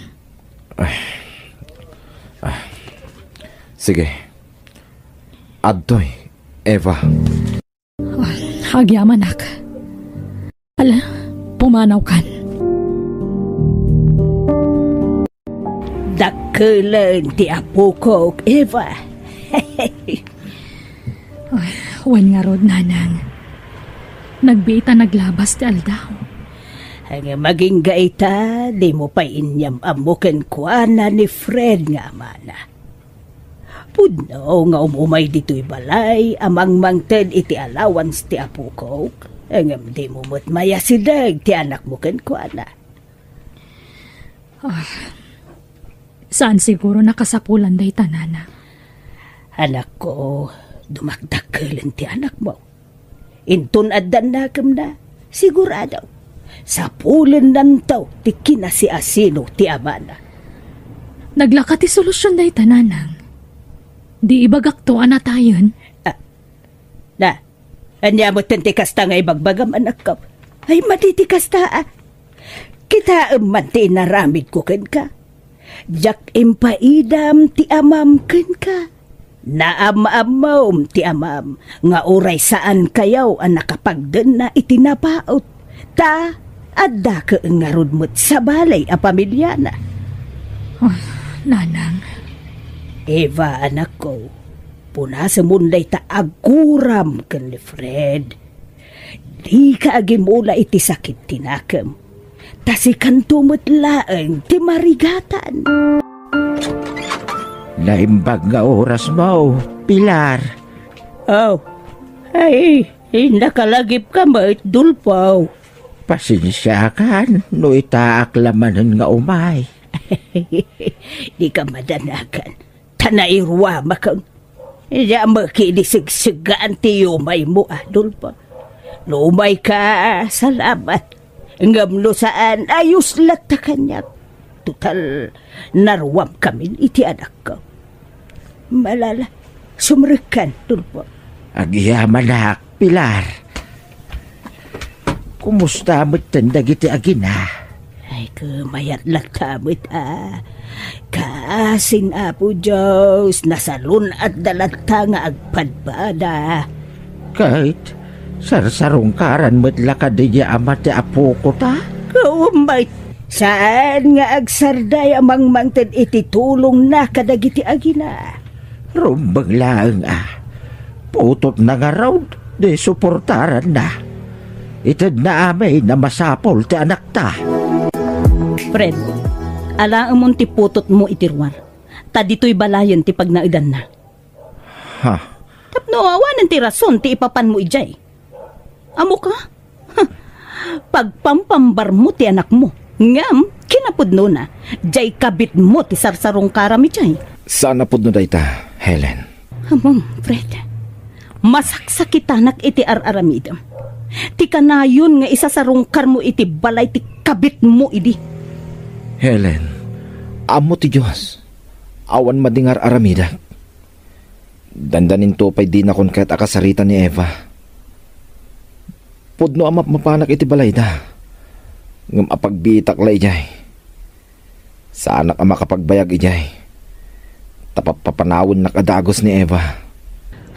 Sige. Adtoy, Eva. Agyaman ak. Ala, pumanaw kan. Dakkelan ti apo ko, Eva. Wan nga rod, nanang. Nagbiita naglabas ti aldaw. Ang maging gaita, di mo pa inyam amuken kuana ni Fred nga mana. Pudno nga umumay dito'y balay, amang mangted iti allowance ti apo ko. Ang di mo mo't mayasidag ti anak mo ken kuana. Saan siguro nakasapulan day tanana? Anak ko, dumakdakkelan ti anak mo. Intun addan nakam na, sigurado. Sa pulen nantaw, ti kinasi asino ti amana. Naglaka ti solusyon day tananang. Di ibagak to anatayon. Anya mo tentikas ta nga ibagbagam anak ko. Ay matitikas ta Kita man ti inaramid ko ken ka. Jak impaidam ti amam ken ka. Naam-amom ti amam. Nga uray saan kayaw ang nakapagdan na itinapaot. Ta, adda ka nga rudmot sa balay a pamilya na. Nanang. Eva, anak ko, puna sa munday ta aguram ken ni Fred. Di ka agimula iti sakit tinakam. Tasi kantumot laeng ti marigatan. Naimbag nga oras mo, Pilar. Oh, ay, nakalagip ka mait dulpaw. Pasensya kan, no itaaklamanan nga umay. Di ka madanakan. Tanairwa makang. Iya makinisagsagaan ti umay mo, dulpaw. Lumay ka, salamat. Ngamno saan, ayos lat ta kanyak. Tutal, narwam kami iti anak ko. Malala, sumrikan, tulpo. Agyaman na, Pilar. Kumusta mo't tandag iti agina? Ay, kumayat lang tamit, Kaasin apo Diyos, nasalun at dalata nga agpadbada. Kahit sarsarong karan mo't lakad niya amat ti apo ko ta? Kumay, saan nga agsarday amang mangted iti tulong na kadagiti agina? Rumbang laang putot na nga raw, di suportaran na. Itad na amay na masapol ti anak ta. Fred, ala amon ti putot mo itirwar. Ta dito'y balayan ti pagnaidan na. Ha? Tapno awanan ti rason ti ipapan mo ijay. Amo ka? Pagpampambar mo ti anak mo. Ngam, kinapudno na. Jay kabit mo ti sarsarong karami jay. Saan na po nun dayta, Helen? Among, Fred. Masaksakitanak iti ar-aramidam. Ti kanayon nga isasarong kar mo iti balay ti kabit mo idi. Helen, amo ti Diyos. Awan madingar aramida. Dandanin to pa'y di na kon kahit akasarita ni Eva. Pudno amap mapanak iti balay da. Ngam apagbitak la ijay. Sa anak ama kapagbayag ijay. Tapapapanawon na kadagos ni Eva.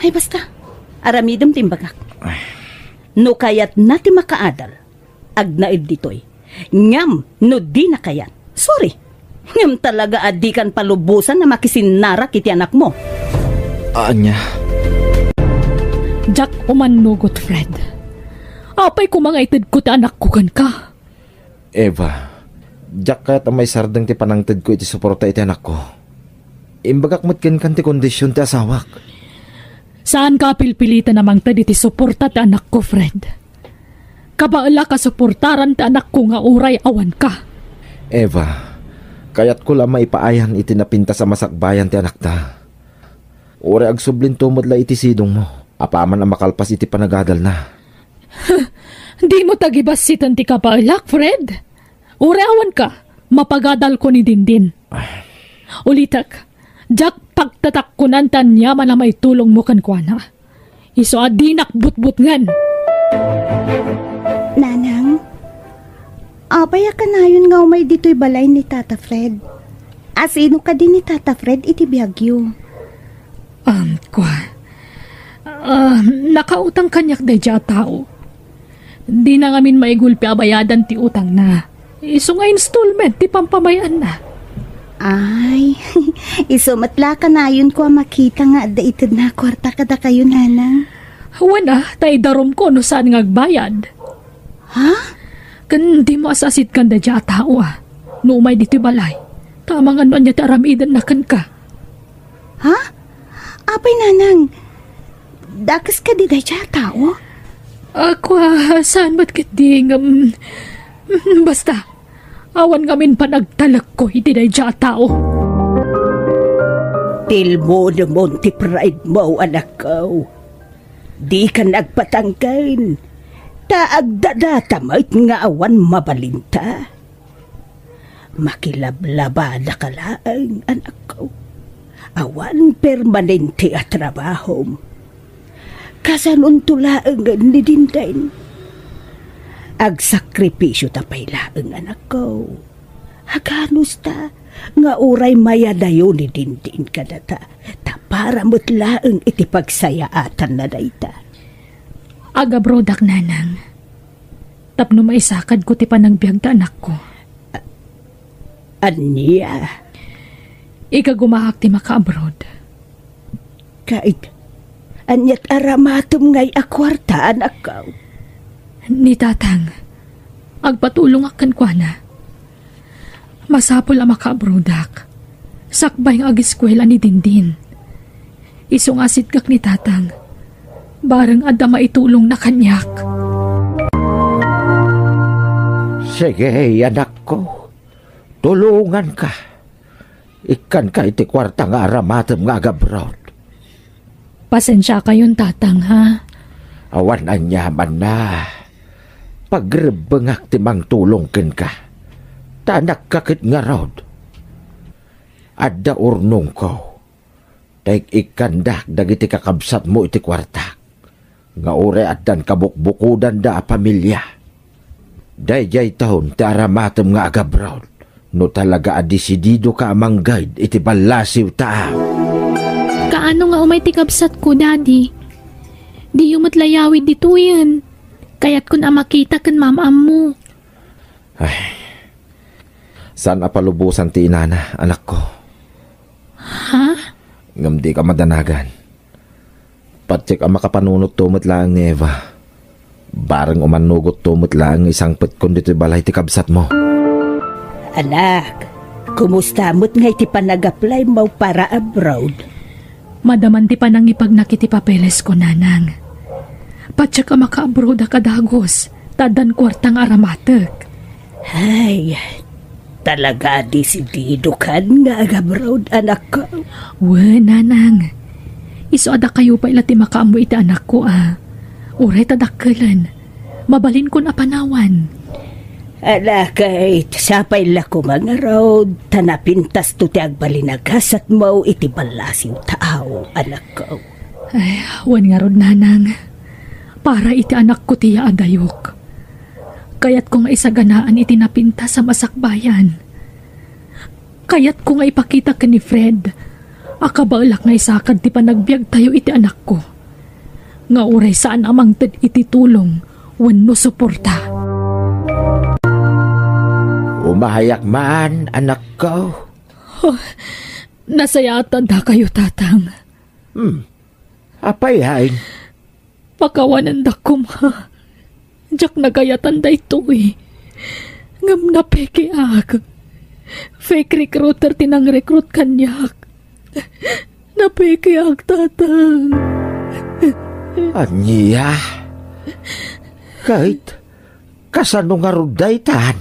Ay basta, aramidam timbagak. No kayat nati makaadal, agnaid ditoy. Ngam, no di na kayat. Sorry. Ngam talaga adikan palubusan na makisinarak iti anak mo. Anya? Jack umanugot, Fred. Apay kumangaitid ko ti anak ko kan ka. Eva, Jack kahit may sardang ti panangtid ko iti suporta iti anak ko. Imbagak matkin kan ti kondisyon ti asawak. Saan ka pilpilitan namang tadi ti suporta ti anak ko, Fred? Kabaala ka suportaran ti anak ko nga uray awan ka. Eva, kayat ko lang maipaayan iti napinta sa masakbayan ti anak ta. Uray agsublin tumod la iti sidong mo. Apaman ang makalpas iti panagadal na. Di mo tagibasitan ti kabaalak, Fred. Uray awan ka, mapagadal ko ni Dindin. Ulitak, Jack pagtatak ko nan tanyaman na may tulong mo kan kuana. Iso adinak but-but ngan. Nanang, Apay ka na yun nga umay dito'y balay ni Tata Fred. Asino ka din ni Tata Fred iti Biagyo? Nakautang kanyak day dya tao. Di na ngamin maigulpi abayadan ti utang na. Iso nga installment ti pampamayan na. Ay, isumatla ka na yun ko makita nga da itid na kwarta kada kayo nanang. Wana, tay darom ko no saan nga agbayad. Ha? Kan di mo asasit kan da dya tao No umay dito'y balay. Tamang ano niya ti aramidan na kan ka. Ha? Apay nanang, dakas ka di daya tao? Ako, saan ba't kiting, basta, awan ngamin pa nagtalak ko, iti daya tao. Til mo naman ti pride mo, anak ko. Di ka nagpatangkain. Taagdadatamait nga awan mabalinta. Makilablaba na kalaang, anak ko. Awan permanente at trabaho. Kasanon tulaang ni Dindain. Agsakripisyo tapay laang, anak ko. Haganos ta, nga uray mayadayo ni Dindin ka na ta para mo't laang iti pagsayaatan na dayta. Agabrodak nanang. Tapno maisakad ko ti panagbiag ta anak ko. Aniya? Ikagumahak ti maka-abroad. Kahit, anyat aramatom ngay akwarta, anak ko. Ni tatang, agpatulong akan kwa na. Masapol ang maka-abroadak. Sakbay ang agiskwela ni Dindin. Isungasit kak ni tatang. Barang adda maitulong na kanyak. Sige, anak ko. Tulungan ka. Ikan ka iti kwarta nga aramatem nga agabroad. Pasensya kayon tatang ha. Awan anyaman na. Pagrebengak ti mang tulong ken ka. Tanak kakit nga rod. Adda urnong ko. Taik ikandak dagiti kakabsat mo iti kwarta. Nga ure addan kabukbukudan da a pamilya. Dayjay taon ti aramatem nga agabroad. No talaga adisidido ka amang guide iti balasiw tao. Kaano nga umay tikabsat ko, daddy? Di yung matlayawid dito yan. Kaya't kun makita kan mamam mo. Ay, saan apalubusan ti inana, anak ko? Ha? Ngam di ka madanagan. Patsik ang makapanunot tumot lang ni Eva. Barang umanugot tumot lang isang petkon dito balay ti kabsat mo. Anak, kumusta mo't ngay ti panag-apply mo para abroad? Madaman ti panang ipagnakiti papeles ko, nanang. Patsya ka maka-abroad kadagos, tadan kwartang aramatek. Ay, talaga disidido kan nga abroad, anak ko. We, nanang. Iso ada kayo pa ila ti makaamu iti anak ko, Uray tadakkelan. Mabalin ko na panawan. Ala kahit sapay la ko mga road, tanapintas to ti agbalinagasat mo iti balasiw tao, anak ko. Ay, wan nga rod, nanang. Para iti anak ko tiya adayok. Kaya't ko nga isaganaan iti napinta sa masakbayan. Kaya't ko nga ipakita ka ni Fred. Akabalak nga isakad ti panagbiag tayo iti anak ko. Nga uray saan amang tad iti tulong, wenno suporta. Umahayak man, anak ko. Oh, nasayatan da kayo, tatang. Apay hain. Pakawanan da kuma. Diyak nagayatan da ito Ngam na peke ag. Fake recruiter tinang recruit kanyak. Na peke ag, tatang. Anya? Kahit kasano nga ruday tan?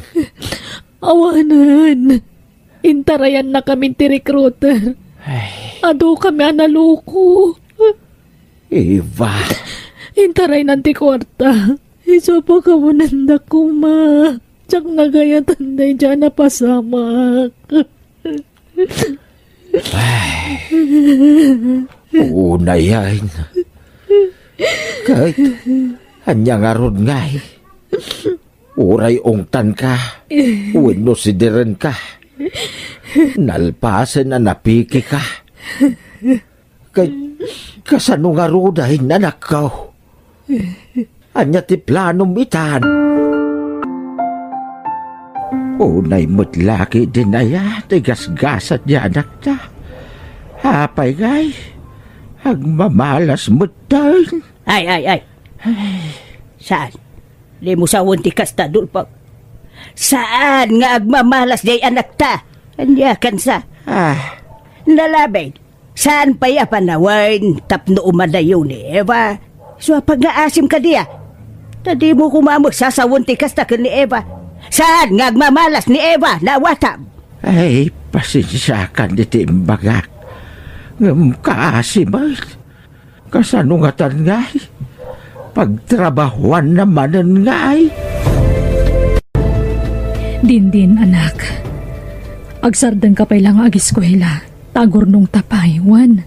Awanan. Intarayan na kami ti recruiter. Ado kami analuko. Eva. Intaray nanti kwarta. Iso pa ka mo nanda ko, ma. Tsak nagayatan na dyan na pasamak. Una yan. Kahit anya nga rod ngay. Uray ongtan ka. Uwino sidiren ka. Nalpasan na napiki ka. Kasano nga rudahin anak ko. Anya ti planom itan. Unay mo't laki din aya. Tigasgasat niya anak ta. Hapay gay. Agmamalas mo't tayo. Ay. Saan? Di mo sa wunti kasta dulpag. Saan nga agmamalas day anak ta? Anya kan sa? Nalabay. Saan pa ya panawain tapno umadayo ni Eva? So pag-aasim ka diya. Tadi mo kumamag sa wunti kasta ka ni Eva. Saan nga agmamalas ni Eva na watam? Ay, pasensya ka ni Timbagak. Kaasim ay. Kasano nga tan ngay? Pagtrabahuan naman ngay. Din, anak. Agsardan ka pa lang agiskwela. Tagor nung tapay, Juan.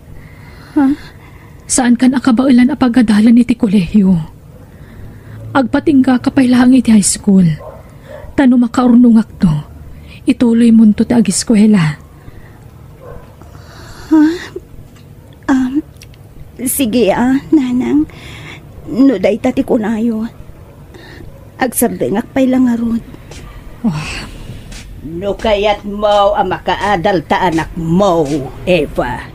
Saan ka nakabaulan a pagadalan iti kolehiyo? Agpatingga ka pa lang iti high school. Tano makaurnungak to. Ituloy mo to ti agiskwela. Sige nanang. No day tati ko na yun. Agsardengak pa'y lang arod. No kayat mo ang makaadal ta anak mo, Eva.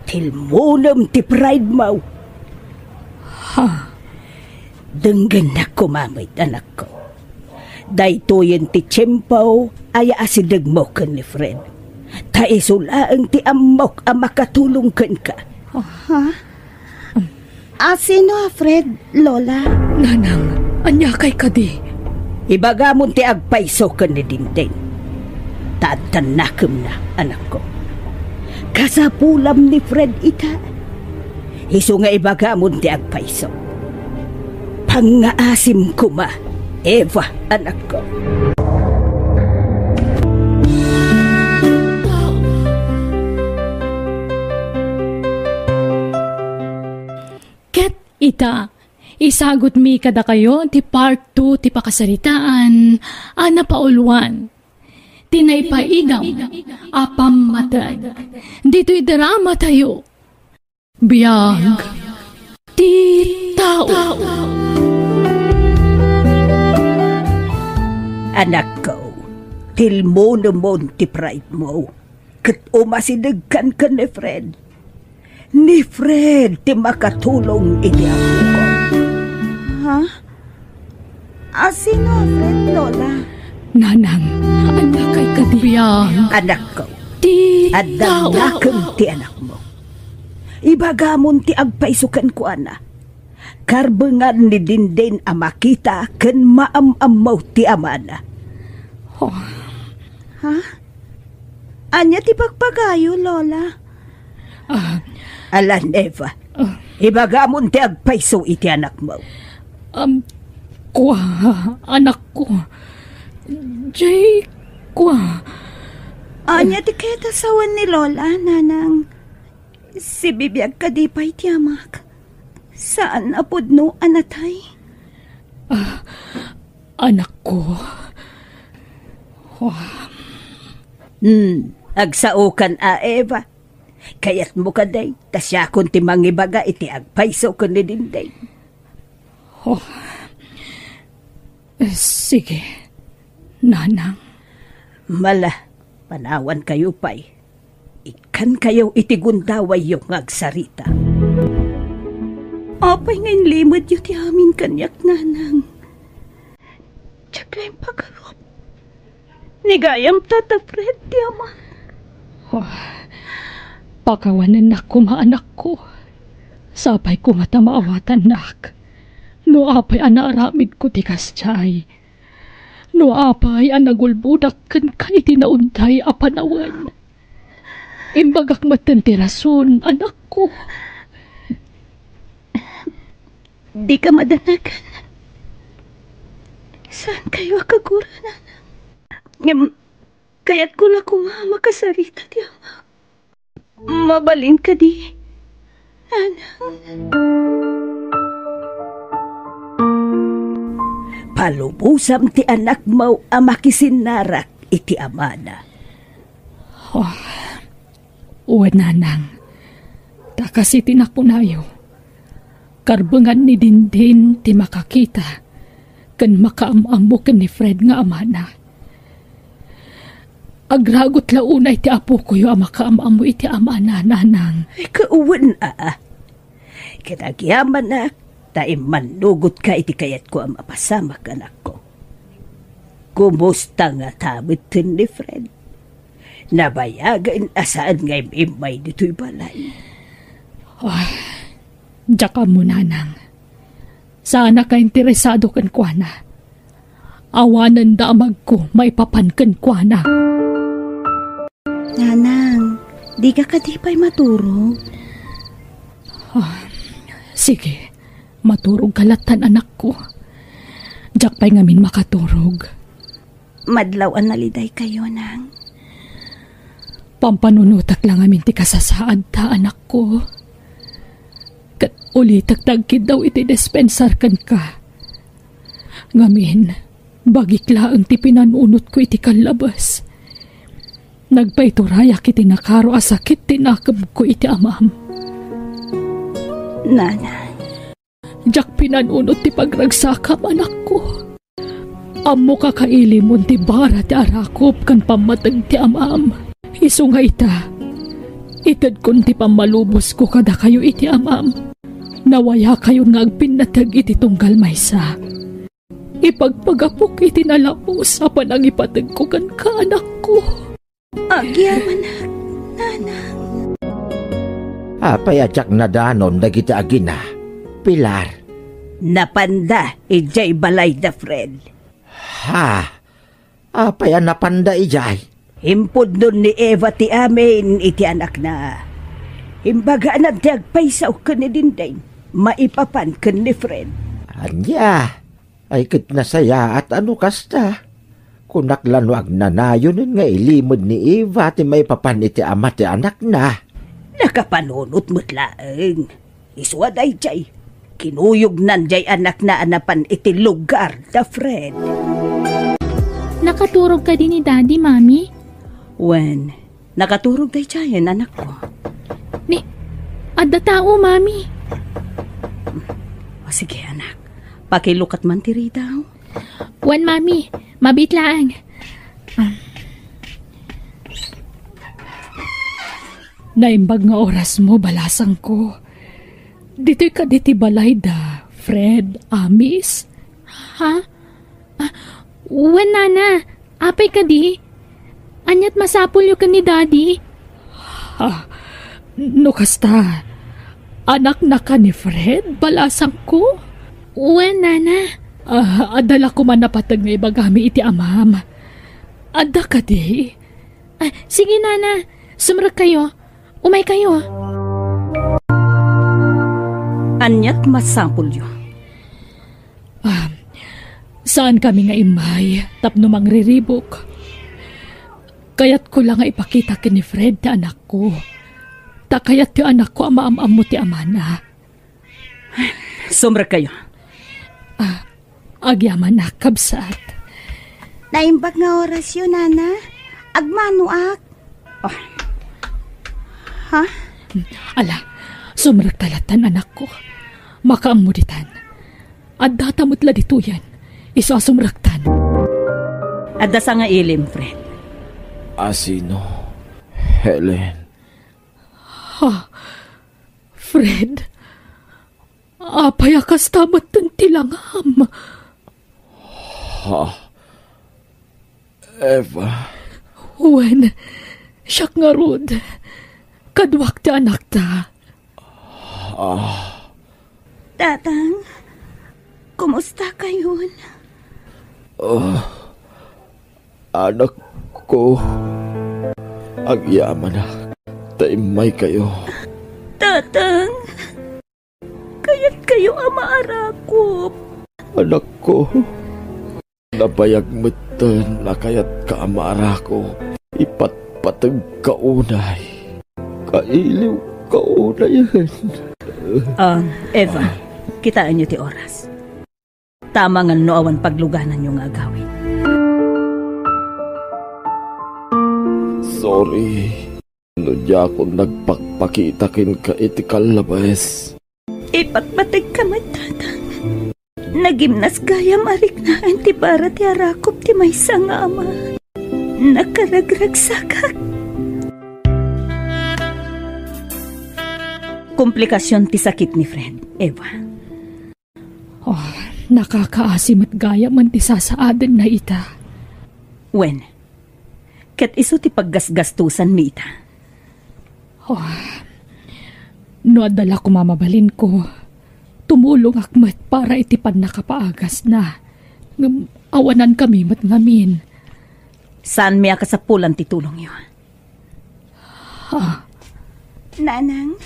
Tilmunam ti pride mo. Denggan na kumamit anak ko. Daytoyen ti tiyempo ay asidag mo kan ni Fred. Taisulaang ti amok ang makatulong kan ka. Sino, Fred, Lola? Nanang, anya kay kadi. Ibagamon ti agpaiso ka ni Dindin. Tatanakam na, anak ko. Kasapulam ni Fred ita. Iso nga ibagamon ti agpaiso. Pangaasim ko ma, Eva, anak ko. Ita, isagot mi kada kayo ti part 2 ti pakasaritaan, ana pauluan. Tinaypaigam, apam matag. Dito'y drama tayo. Biyag, ti tao. Anak ko, tilmo naman ti pride mo. Kat umasinagkan ka ni Fred. Ni Fred ti makatulong iti ako ko. Sino, Fred, Lola? Nanang, anya kay kadiyang. Anak ko, Ti adamnakam ti anak mo. Ibagamon ti agpaisukan ko ana. Karbengan ni Dindin a makita ken maam-amaw ti amana. Anya ti pagpagayo, Lola? Alan, Eva, ibagamon ti agpaiso iti anak mo. Anak ko. Jay, Anya ti keta sawan ni Lola, nanang. Si bibiyag kadipay ti amak. Saan apod no, anatay? Anak ko. Agsaukan Eva. Kayat mo ka day, tasya kon ti mangibaga iti agpaiso kon ni Dinday. Sige, nanang. Mala, panawan kayo pa'y. Ikan kayo iti gundaway yung agsarita. Apay ngayon limod yun ti amin kanyak, nanang. Tsaka yung pagkarop. Nigayam tata Fred ti ama. Pakawanan na kumaanak ko. Sapay ko matamaawatan nak. No apay anaaramid ko ti kasyay. No apay anagulbudak kan kay tinauntay apanawan. Imbagak matan ti rason, anak ko. Di ka madanagan. Saan kayo akagura, nanang? Kaya't ko lang makasarita di ama. Mabalin ka di, nanang. Palubusam ti anak mo amakisinarak iti amana. Uwan nanang, takasi tinakunayo. Karbangan ni Dindin ti makakita, kan makaamamo kan ni Fred nga amana. Agragot launay ti apo ko yung makaamamo iti amana, nanang. Kauwan Kinagyaman na, taim manugot ka iti kayat ko ang mapasamak anak ko. Kumusta nga tamit ni Fred? Nabayagan asaan ngay imay dito'y balay. Diyan mo, nanang. Sana ka interesado kan kuana. Awanan damag ko, maipapan kan kuana. Nanang, di ka kadipay maturog. Sige, maturog kalatan anak ko. Diyak pa'y ngamin makaturog. Madlaw ang naliday kayo, nang. Pampanunutak lang amin ti kasasaad ta, anak ko. Kat ulitak tagkid daw iti dispensar kan ka. Ngamin, bagikla ang ti pinanunot ko iti kalabas. Nagpaiturayak iti nakaro asakit tinakab ko iti amam. Nanay. Diyak pinanunot ti pagragsakam, anak ko. Amo kakailimon ti bara ti arakop kan pamatag ti amam. Iso nga ita, itad kun ti pamalubos ko kada kayo iti amam. Nawaya kayo nga agpinatag iti tunggal maysa. Ipagpagapok iti nalaos apan ang ipatag ko kan kaanak ko. Agyaman na, nanang. Apayatsak na danon dagiti agina. Pilar. Napanda, ijay balay da Fred. Ha? Apaya napanda ijay. Himpod nun ni Eva ti amin iti anak na. Imbaga na dagpaysaw ka ni Dinday. Maipapan ka ni Fred. Anya, ay kit nasaya at ano kasta. Kunaklanwag na nayon nga ilimod ni Eva ti maipapan iti ama ti anak na. Nakapanunot mo't laeng. Iswad ay jay. Kinuyog nanjay anak na anapan iti lugar da Fred. Nakaturog ka din ni Daddy, Mami? When, nakaturog day jayan anak ko. Ni, adda tao, Mami. O sige anak, pakilukat man ti Rita. Wan, Mami, mabitlaang. Naimbag nga oras mo, balasang ko. Dito'y ka diti balay da, Fred, Amis. Ha? Wan, Nana, apay ka di? Anyat masapul yu ka ni Daddy? No kasta, anak na ka ni Fred, balasang ko. Wan, Nana. Adala ko man napatag nga ibagami iti amam. Ada ka di? Sige, Nana, sumrag kayo. Umay kayo. Anyat masapul yu. Saan kami nga imay, tapno mang riribok. Kaya't ko lang nga ipakita ka ni Fred na anak ko. Takayat ti anak ko amaam mo ti amana. Sumrag kayo. Agyaman na, kabsat. Naimbag nga oras yun, Nana. Agmanuak. Ha? Ala, sumrag talatan anak ko. Makaamuditan. At datamutla dito yan. Isasumragtan. Adda sa nga ilim, Fred. Asino? Helen. Fred, apayakas tamat ng tilangam. Eva. Wen, siyak nga rod. Kadwak ti anak ta. Tatang, kumusta kayon? Anak ko. Agyaman na. Taimay kayo. Tatang, kaya't kayo amaarakop. Anak ko. Napayag mutan na kaya't kaamara ko. Ipatpatag kaunay. Kailiw kaunayan. Eva, kitaan niyo ti oras. Tama nga no awan pagluganan yung agawin. Sorry. No di ako nagpakpakitakin ka iti kalabas. Ipagbatag ka Tatang. Nagimnas gayam arik na anti para ti arakop ti maysa nga ama. Nakaragragsakak. Komplikasyon ti sakit ni Fred, Eva. Nakakaasim at gaya man ti sasaadan na ita. Wen, ket iso ti paggasgastusan mi ita. No adala ko mamabalin ko, tumulong akmat para itipan nakapaagas na. Awanan kami mat ngamin. Saan miya kasapulan ti tulong yun? Nanang,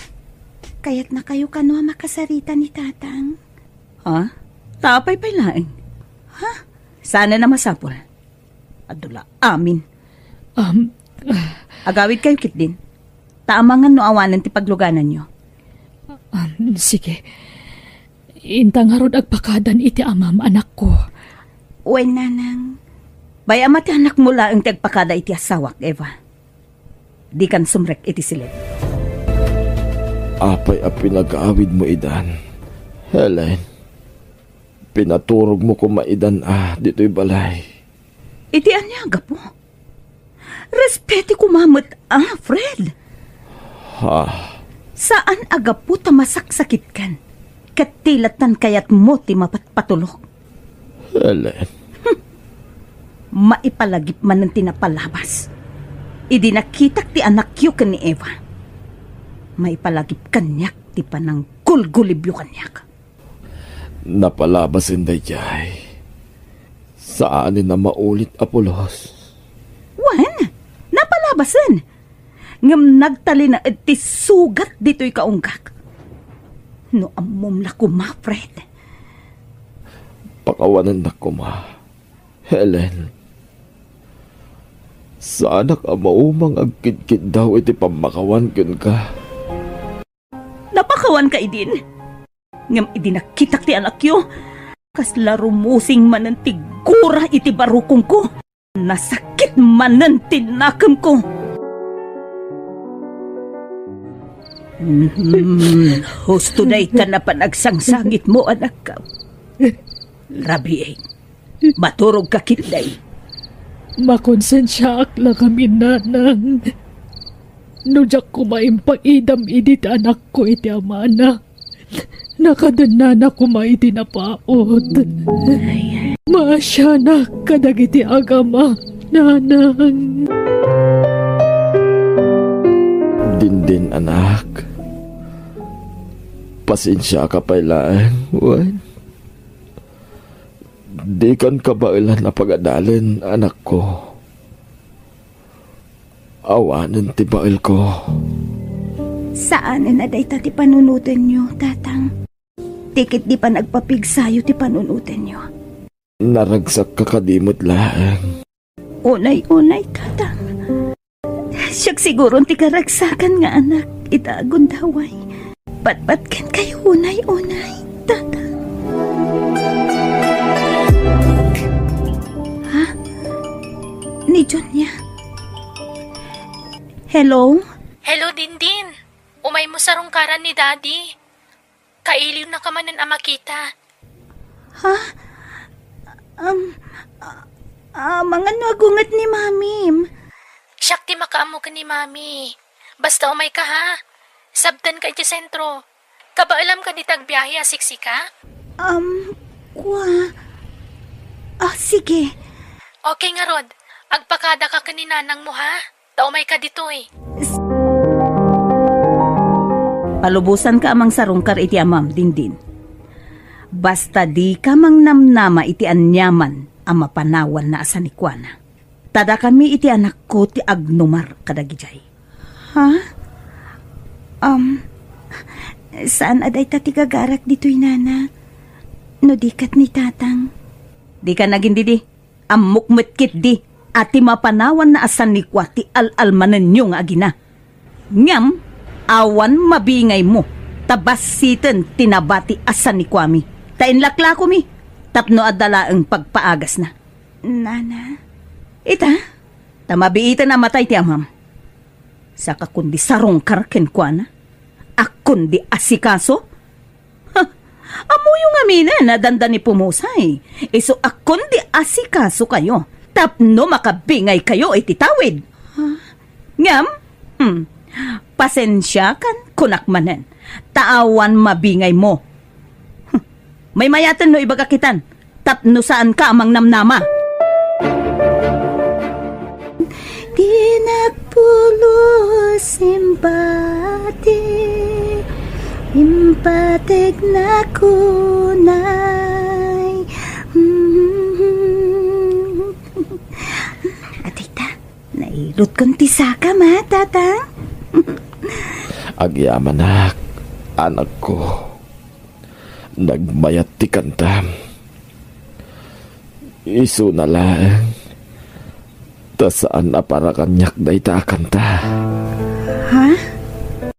kaya't na kayo kano makasarita ni Tatang. Tapay pa laing. Sana na masapol. Adula, amin. Agawid kayo kit din. Taamangan no awanan ti pagluganan nyo. Sige. Intang harod agpakadan iti amam anak ko. Uy, nanang. Bayama ti anak mo lang ti agpakada iti asawak, Eva. Di kan sumrek iti silid. Apay a pinag-aawid mo idan. Helen, pinaturog mo ko maidan dito'y balay. Iti anyaga po. Respeti ko mamut Fred. Saan aga po tamasaksakit kan? Katilatan kayat mo ti mapatpatulog. Helen. Maipalagip man ng tinapalabas. Idi nakitak ti anak yu kan ni Eva. Maipalagip kanyak ti panang gulgulibyo kanyak. Napalabas inday jay. Saanin na maulit Apolos? Wan, napalabasan. Ngam nagtali na ti sugat dito'y kaunggak. No amom la kuma, Fred. Pakawanan na kuma. Helen. Sana ka maumang agkid-kid daw iti pamakawan kun ka. Napakawan ka idin. Ngam idinakitak ti anak yo. Kasla rumusing manan ti gura iti barukong ko. Nasakit manan tinakam ko. Husto day ka na panagsangsangit mo, anak ka. Rabi maturog ka kitday. Makonsensya akla kami nanang. Nujak ko maimpaidam idit anak ko iti amana. Nakadan na ko maiti napaot. Masya na kadagiti agama, nanang. Din anak. Pasensya ka pailaan, Juan. Di kan kabailan na pagadalin, anak ko. Awanan ti bail ko. Saan na day ti panunutin nyo, Tatang? Tikit di pa nagpapigsayo ti panunutin nyo. Naragsak kakadimot lang. Unay, Tatang. Siyak siguro ti karagsakan nga anak, itagon daway. Batbatkan kayo unay, Tatang. Ni John niya. Hello? Hello, Dindin. Umay mo sa rungkaran ni Daddy. Kailiw na ka manan amakita. Mga nagungat ni Mamim. Siyak ti makaamo ka ni Mami. Basta umay ka ha. Sabdan ka iti sentro. Kabaalam ka di tagbiyahe asiksi ka? Sige. Okay nga, Rod. Agpakada ka kaninanang mo ha. Taumay ka dito eh. Palubusan ka amang sarungkar iti amam, Dindin. Basta di ka mang namnama iti anyaman ang mapanawan na asanikwana. Tada kami iti anak ko ti agnumar kadagijay. Saan aday tati gagarak dito'y nana? No dikat ni Tatang. Di ka naging didi. Amukmetkit di. Ati mapanawan na asan ni kwati al-almanan nyo nga agina. Ngam, awan mabingay mo. Tabas sitan tinabati asan ni kwami. Tain lakla ko mi. tapno adala ang pagpaagas na. Nana? Ita, tamabiitan na matay ti amam. Saka kundi sarong karken kwa na. Akon di asikaso. Amo yung amina na dandan ni pumusay. Iso akon di asikaso kayo. Tapno makabingay kayo ititawid. Ngam? Pasensya kan kunakmanen. Taawan mabingay mo. May mayatan no ibagakitan. Tapno saan ka amang namnama. Di nagpulo simpati impatek na kunay. Atita, nailot kong tisaka ma, tatang. Agyaman anak ko. Nagmayat ti kanta. Isu na lang. Ta saan na para kanyak na ita kanta. Ha?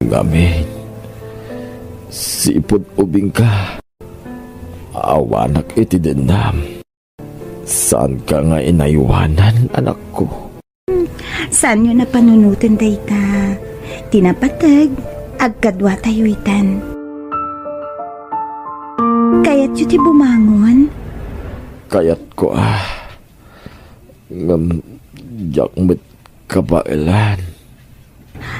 Ngamin. Sipod ubing ka. Awanak iti dinam. Saan ka nga inaywanan, anak ko? Saan nyo na panunutin dayta? Tinapatag, agkadwa tayo itan. Kaya't yun ti bumangon? Kayat ko jakmet kabailan.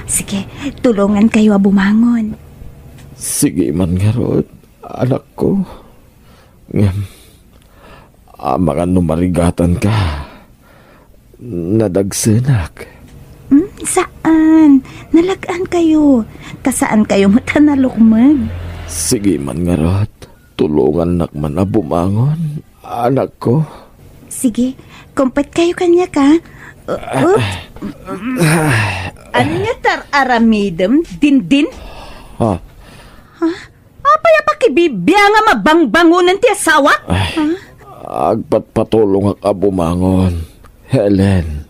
Sige, tulungan kayo bumangon. Sige man nga rod, anak ko. Mga numarigatan ka. Nadagsenak. Saan? Nalagaan kayo. Kasaan kayo matanalukmag? Sige man nga rod, tulungan nakman na bumangon, anak ko. Sige, kumpet kayo kanya ka. Anya tar aramidem, din? Ha? Apaya pakibibya nga mabangbangunan ti asawa? Agpatpatulong ak bumangon, Helen.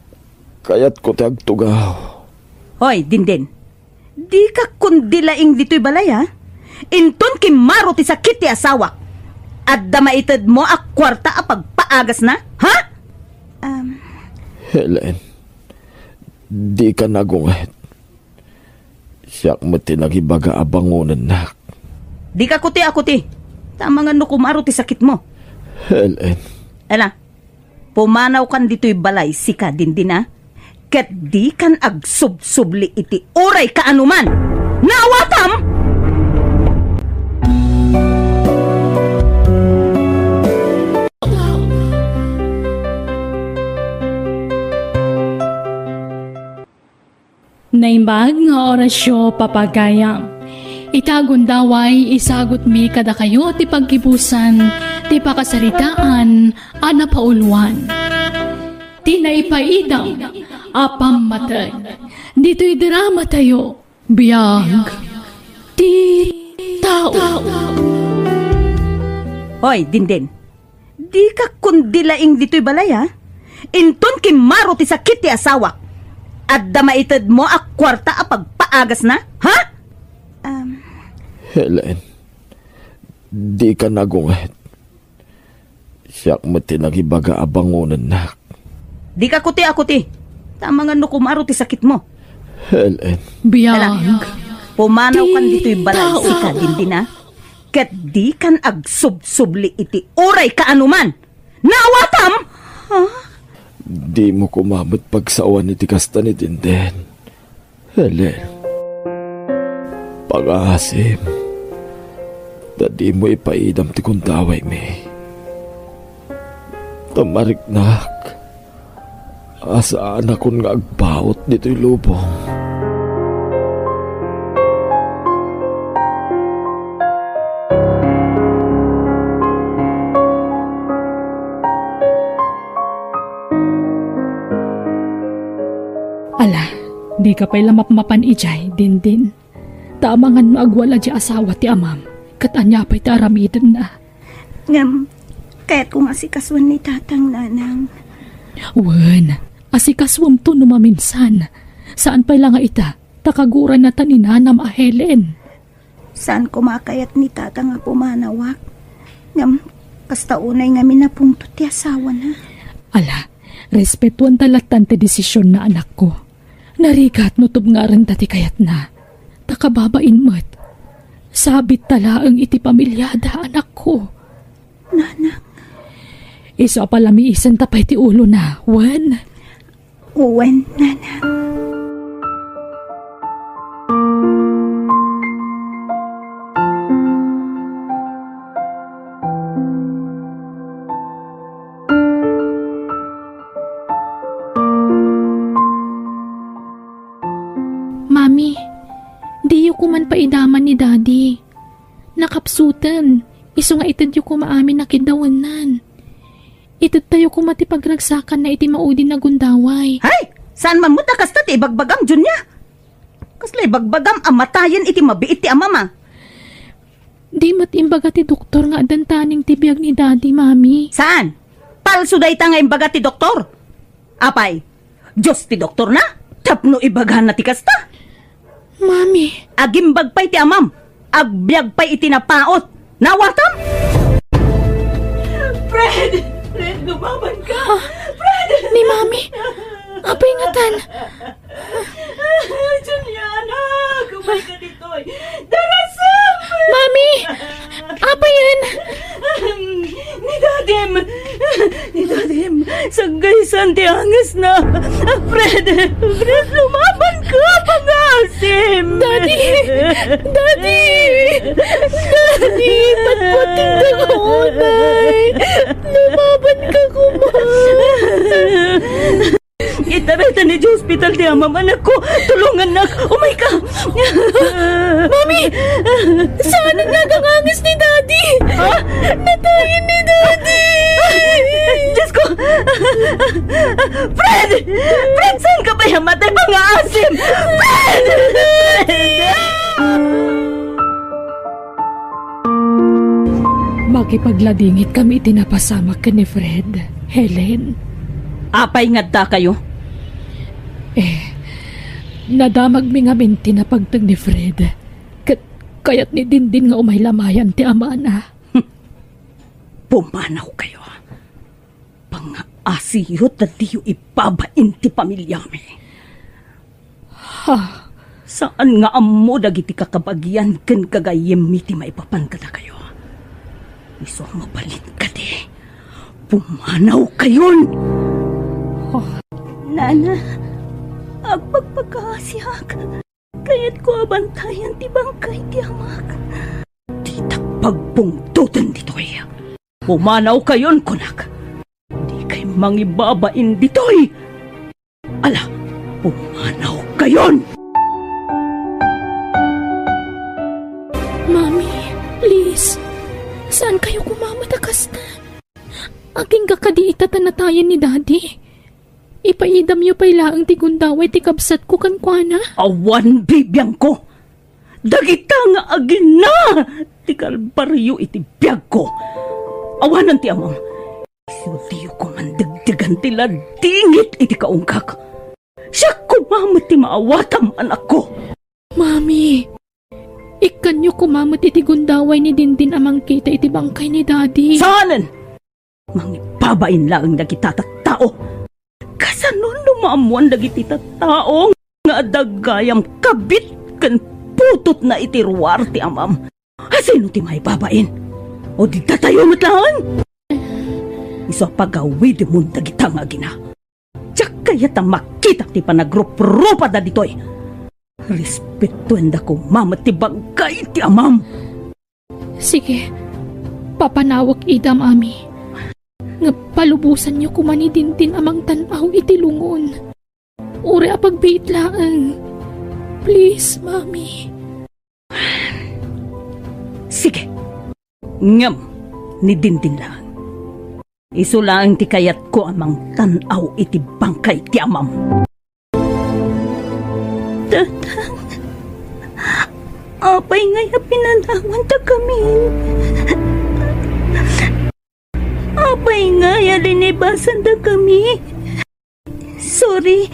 Kayat ko ti agtugaw. Hoy, din. Di ka kundilaing dito'y balay, ha? Inton kimaro ti sakit ti asawa. At damaitad mo ak kwarta a pagpaagas na, ha? Helen, di ka nagunget. Siyak mo tinagibaga abangunan nak. Di ka kuti-akuti. Tama nga no kumaro ti sakit mo. Helen. Ala, pumanaw kan dito'y balay, sika din ha? Ket di kan agsubsubli iti oray ka anuman. Naawatam! Naimbag nga orasyo papagayam. Itagundaway isagot mi kada kayo ti pagkibusan ti pakasaritaan ana pauluan. Tinaipaidam apam matay. Dito'y drama tayo biyag ti tao. Hoy, din. Di ka kundilaing dito'y balay, ha? Inton kimaro ti sakit ti asawa. At damaitad mo ak kwarta a pagpaagas na, ha? Helen, di ka nagunget. Siyak mo tinagibaga abangunan nak. Di ka kuti-akuti. Tama nga no kumaro ti sakit mo. Helen. Biyag. Pumanaw kan dito'y balay, sika din ha? Ket di kan agsubsubli iti oray ka anuman. Naawatam! Di mo kumabot pagsawan iti kasta ni Dinden. Helen. Pag-asim. Da di mo ipaidam ti kundaway mi. Tamariknak. Asaan akong nga agbaot dito'y lubong. Ala, di ka pa'y lamapmapan ijay, din. Tamangan mo agwala di asawa ti amam. Katanya pa'y taramidin na. Ngam, kaya't kung asikaswan ni tatang nanang. Wen, asikaswam to numaminsan. Saan pa'y lang ita? Takaguran na taninanam a Helen. Saan kumakayat ni tatang nga pumanawak? Ngam, Kasta unay nga minapungtot ti asawa na. Ala, respetuan talatan ti desisyon na anak ko. Narigat no nga rin dati kayat na. Takababain mo't. Sabit talaang iti pamilyada anak ko. Nanang. Iso palamiisan tapay ti ulo na, Wen. Wen, nanang. Mami, diyo ko man paidaman ni Daddy. Nakapsutan, iso nga itad yu ko maamin na kidawanan. Itad tayo ko matipagragsakan na iti maudin na gundaway. Hay! Saan man mo ta kasta ti ibagbagam dyan niya? Kasla ibagbagam amatayan iti mabiit ti amama. Di matimbaga ti doktor nga adantaning tibiyag ni Daddy, Mami. Saan? Palso day ta nga imbaga ti doktor. Apay, Diyos ti doktor na? Tapno ibagahan na ti kasta? Mami. Agimbag pa'y ti amam. Agbyag pa'y itinapaot. Nawatam? Fred! Fred, lumaban ka! Fred! Ni Mami. Apay ngatan. Juliana! Kumay ka dito eh. Darasam! Mami! Apay yan? Ni Dadim! Sanggay santi angas na! Fred! Fred, lumaban ka! Pangasim! Daddy! Patputing na kaunay! Lumaban ka Itarata ni di hospital di amam anak ko! Tulungan nak! Umay ka! Mami! Saan ang nagangangis ni Daddy? Ha? Natayin ni Daddy! Diyos ko! Fred! Fred, saan ka ba yamatay mga asim? Fred! Makipagladingit kami tinapasama ka ni Fred, Helen. Apay nga da kayo? Nadamag mi nga minti na pagtag ni Fred. Kayat ni Dindin nga umay lamayan ti ama na. Pumanaw kayo. Pang-asiyot na diyo ipabain ti pamilya mi. Ha? Saan nga amo dagiti kakabagyan ken kagayem mi ti maipapangkata kayo? Iso mabalin ka di. Pumanaw kayon! Nana, agpagpagkasyak. Kaya't ko abantayan ti bangkay ti amak. Di takpagpungtutan ditoy. Pumanaw kayon, kunak. Di kay mangibabain ditoy. Ala, pumanaw kayon! Mami, please. Saan kayo kumamatakas na? Aking kakadiita tanatayan ni Daddy. Ipaidam yu pa'y laang ti gundaway ti kabsat ko kankwana. Awan bibiyang ko! Dagita nga agin na! Ti kalbaryo iti biyag ko. Awanan ti amam. Isudiyo ko man dagdagan ti ladingit iti kaungkak. Siya kumamot ti maawatam anak ko. Mami, ikan yu kumamot iti gundaway ni Dindin amang kita iti bangkay ni Daddy. Saanan? Mangipabain lang dagita tao. Kasanon lumamuan dagiti tao nga dagayam kabit kan putot na itiruar ti amam. Asino ti may babain? O di tatayo matlaan? Iso pagawid mo dagita nga gina. Tsak kaya ta makita ti panagrup-rupa da ditoy. Respetuan da ko mamat ti bangkay ti amam. Sige, papanawag idam ami. Nga palubusan niyo kumani Dindin amang tanaw iti lungon. Uri apagbiit laang. Please, Mami. Sige. Ngam ni Dindin lang. Isulaang ti kayat ko amang tanaw iti bangkay ti amam. Tatang, apay ngaya pinanawan ta kami. Apay ngaya linibasan ta kami. Sorry,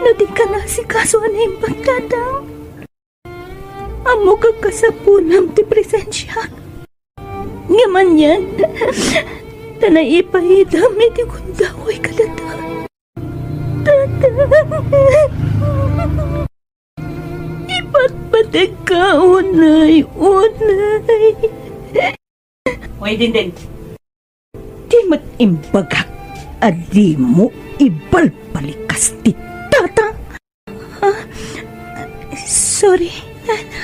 no di ka na si kaso na yung pagtatang. Amo kagkasapunam ti presensya. Nga man yan. Tanay ipahidam, iti kundaway kadata. Tata. Ipatpatig ka, unay. Hoy, Dindin. Di mat imbagak. Adi mo ibalbalikas ti tata. Sorry, Nana.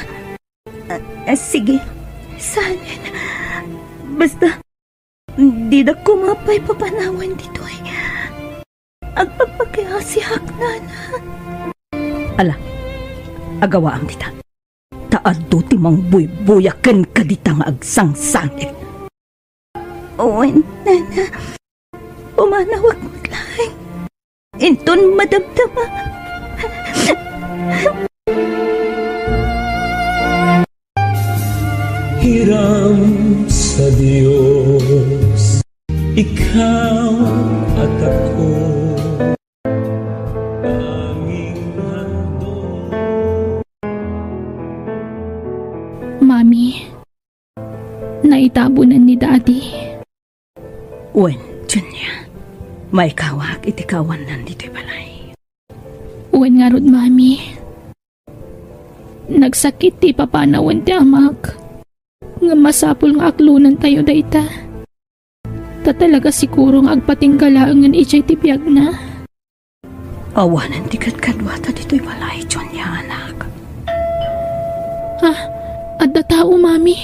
Sige, sana. Basta, di na kumapay papanawan dito ay. Agpapagkayasihak, Nana. Ala, agawa ang dita. Taado ti mang buy-buyakan ka dita nga agsangsangit. Owen, Nana. Pumanawag maglaing. Inton madamdama. Hiram sa Diyos, ikaw at ako. Mami, naitabunan ni Daddy. Wen, Junya, may kawak itikawan nandito'y balay. Uwan nga rod, Mami. Nagsakit ti papanawan ti amak. Nga masapul nga aklunan tayo dayta. Ta talaga sigurong agpatinggalaangan ichay ti biyag na. Awanan ti kadkadwata dito'y balay, Junya, anak. Adda tao, Mami.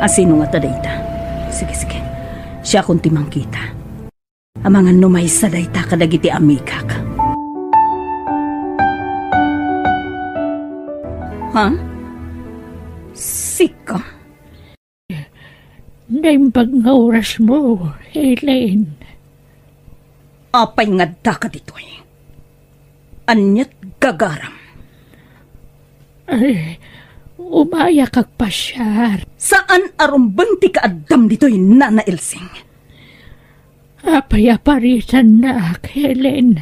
Asino nga ta dayta? Sige. Siya kung timang kita. Amangan numay sa dayta kadagiti amikak. Ha? Sika? Naimbag nga oras mo, Helen. Apay nga da ka dito'y. Anyat gagaram. Ay, umaya kag pasyar. Saan arumbang ti kaadam dito'y, Nana Elsing? Apay-aparitan na, Helen.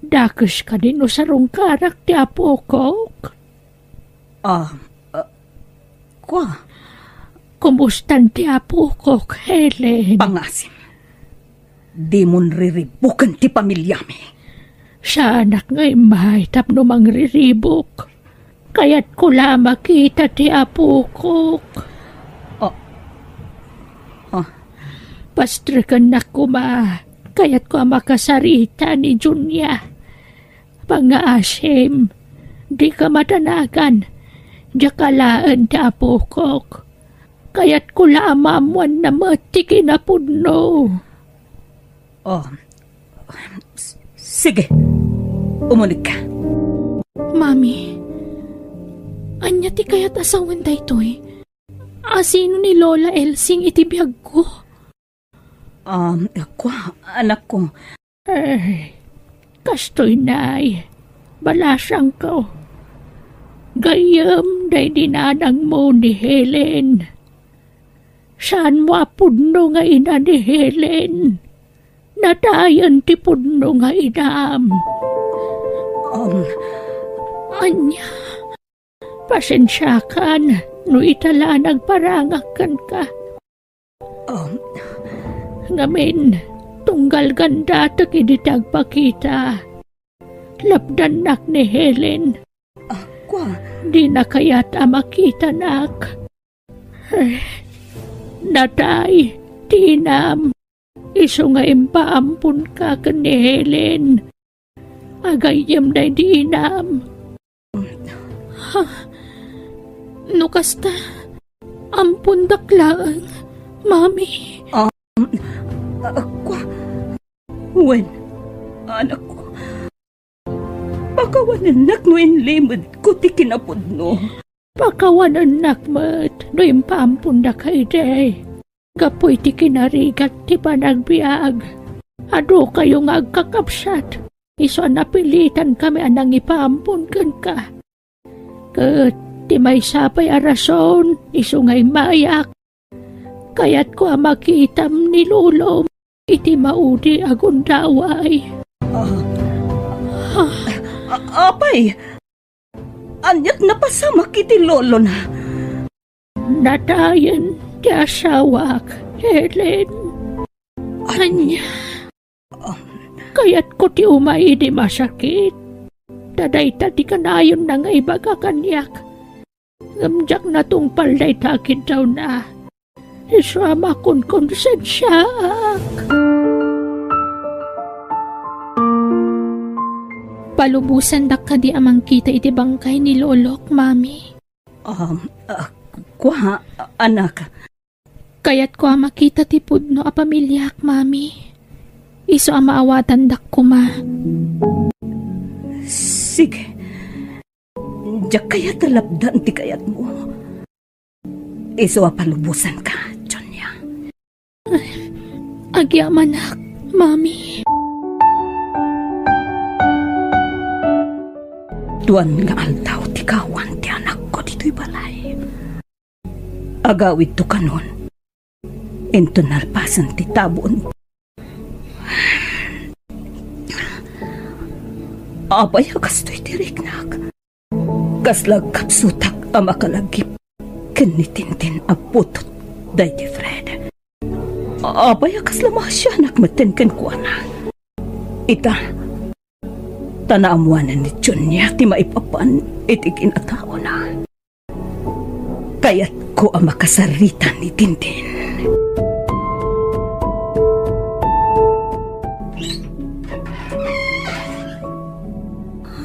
Dakos ka din o sarong karak ti apokok. Kwa? Kumustan ti apokok, Helen? Pangasim. Di mon riribukan ti pamilyami. Sa anak nga'y mahitap no mangriribok. Kaya't ko lang makita ti apokok. Pastrikan na kuma. Kaya't ko makasarita ni Junya. Pangaasim. Di ka matanagan. Diyakalaan ti apokok. Kaya't ko lang mamuan na matiki na puno. Sige. Umunig ka. Mami, anya ti kaya't asawan daytoy? Asino ni Lola Elsing itibiyag ko? Kwa, anak ko. Ay, kastoy nay. Balasang ko. Gayam day dinadang mo ni Helen. Saan mo puno nga ina ni Helen? Natayan ti puno nga inam. Anya, pasensyakan no itala nagparangakan ka. Ngamin, tunggal ganda takiditag pakita. Labdanak ni Helen. Kwa? Di na kaya't makita nak. Natay, tinam. Iso nga impaampun ka ni Helen. Agayam na di inam. No kasta, ampun daklaan, Mami. Kwa? Wen, anak ko. Pakawanan no inlimod ko ti kinapudno. Pakawanan nakmat no impampun da kay day. Kapoy ti kinarigat ti panagbiag. Ado kayo nga agkakapsat. Iso napilitan kami anang ipampun ka. Kat ti may sapay arason, iso nga'y mayak. Kaya't ko makitam ni Lolo, iti maudi agundaway. Apay, anyat napasama kiti Lolo na. Namatayan ti asawak, Helen. Anya. Kaya't ko ti umay di masakit. Taday ti kanayon na nga ibaga kanyak. Ngamjak na tong palday takid daw na. Isama kon konsensya. Palubusan dak ka di amang kita iti bangkay ni Lolok, Mami. Kwa, anak. Kaya't ko makita ti pudno a pamilyak, Mami. Iso ang maawatan dak ko, Ma. Sige. Diyak kaya talabdan ti kayat mo. Iso a palubusan ka, Jonya. Agyamanak, Mami. Tuan nga aldaw ti kawan ti anak ko dito'y balay. Agawid to kanon. Ento nalpasan ti tabon. Abay kastoy ti riknak. Kaslag kapsutak ang makalagip. Kanitintin ang putot day ti Fred. Abay kaslamasya nakmatin ko na. Ita. Tanaamuanan ni Jonya ti maipapan itigin at tao na. Kaya't ko ang makasarita ni Tintin.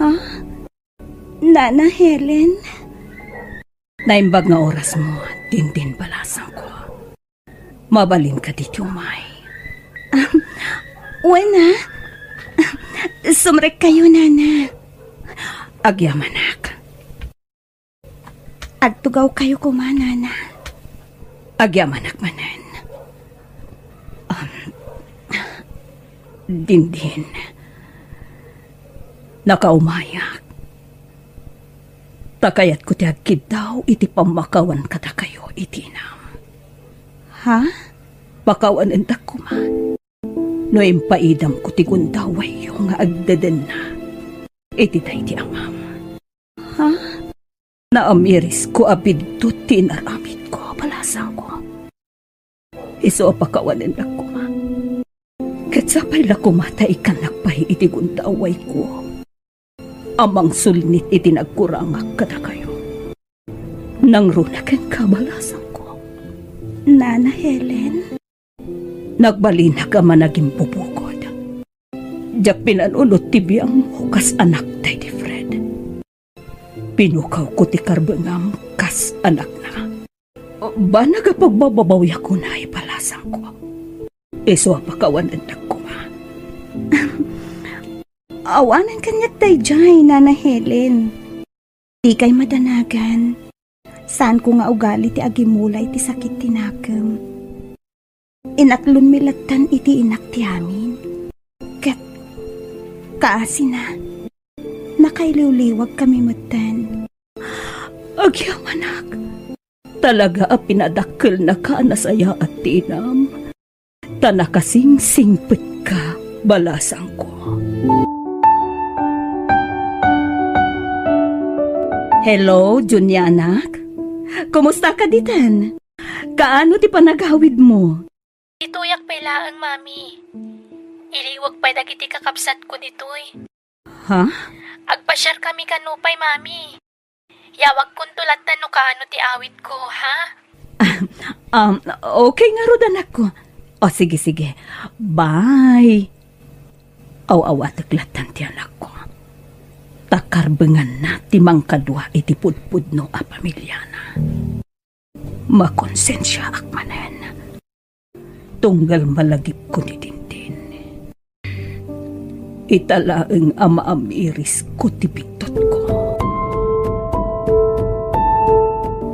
Ha? Nana Helen? Naimbag nga oras mo, Tintin balasang ko. Mabalin ka dito, May. Wena? Sumrek kayo, Nana. Agyamanak. Agtugaw kayo kumanana. Agyamanak manan. Dindin. Nakaumayak. Takayat ko ti agkid daw iti pamakawan kada kayo itinam. Ha? Pakawan entak kuman. No impaidam ko ti gundaway yung agdaden na. Iti tayo ti amam. Ha? Naamiris ko abid to tinaramit ko palasang ko. Iso apakawanin na ko ma. Katsapay la kumatay ka nakpahi iti gundaway ko. Amang sulnit iti nagkurangak kada kayo. Nang runakan ka balasang ko. Nana Helen? Nagbalina ka man naging pupukod. Diyak pinanunod ti biyang mo kas anak tay di Fred. Pinukaw ko ti karbengam kas anak na. Ba nagapagbababawya ko na ipalasang ko. Iso apakawanan na ko ma. Awanan kanyak tay jay, Nana Helen. Di kay madanagan. Saan ko nga ugali ti agimulay ti sakit tinagam. Inaklon milatan iti inak ti amin. Ket, kaasi na. Nakailiw-liwag kami matan. Agyamanak. Talaga a pinadakkel na ka nasaya at tinam. Tanakasing singpet ka, balasang ko. Hello, Junyanak. Kumusta ka ditan? Kaano ti panagawid mo? Ituyak pailaang, Mami. Iliwag pa'y dagiti kakapsat ko ditoy. Ha? Agpasyar kami kanupay, Mami. Yawag kong tulatan no kaano ti awit ko, ha? Okay nga rodan ako. O sige. Bye. Aw-awa taglatan ti anak ko. Takarbengan na ti mangkadwa iti pudpud no a pamilya na. Makonsensya akmanen. Tunggal malagip ko ni Tintin. Italaeng amaamiris ko ti pintot ko.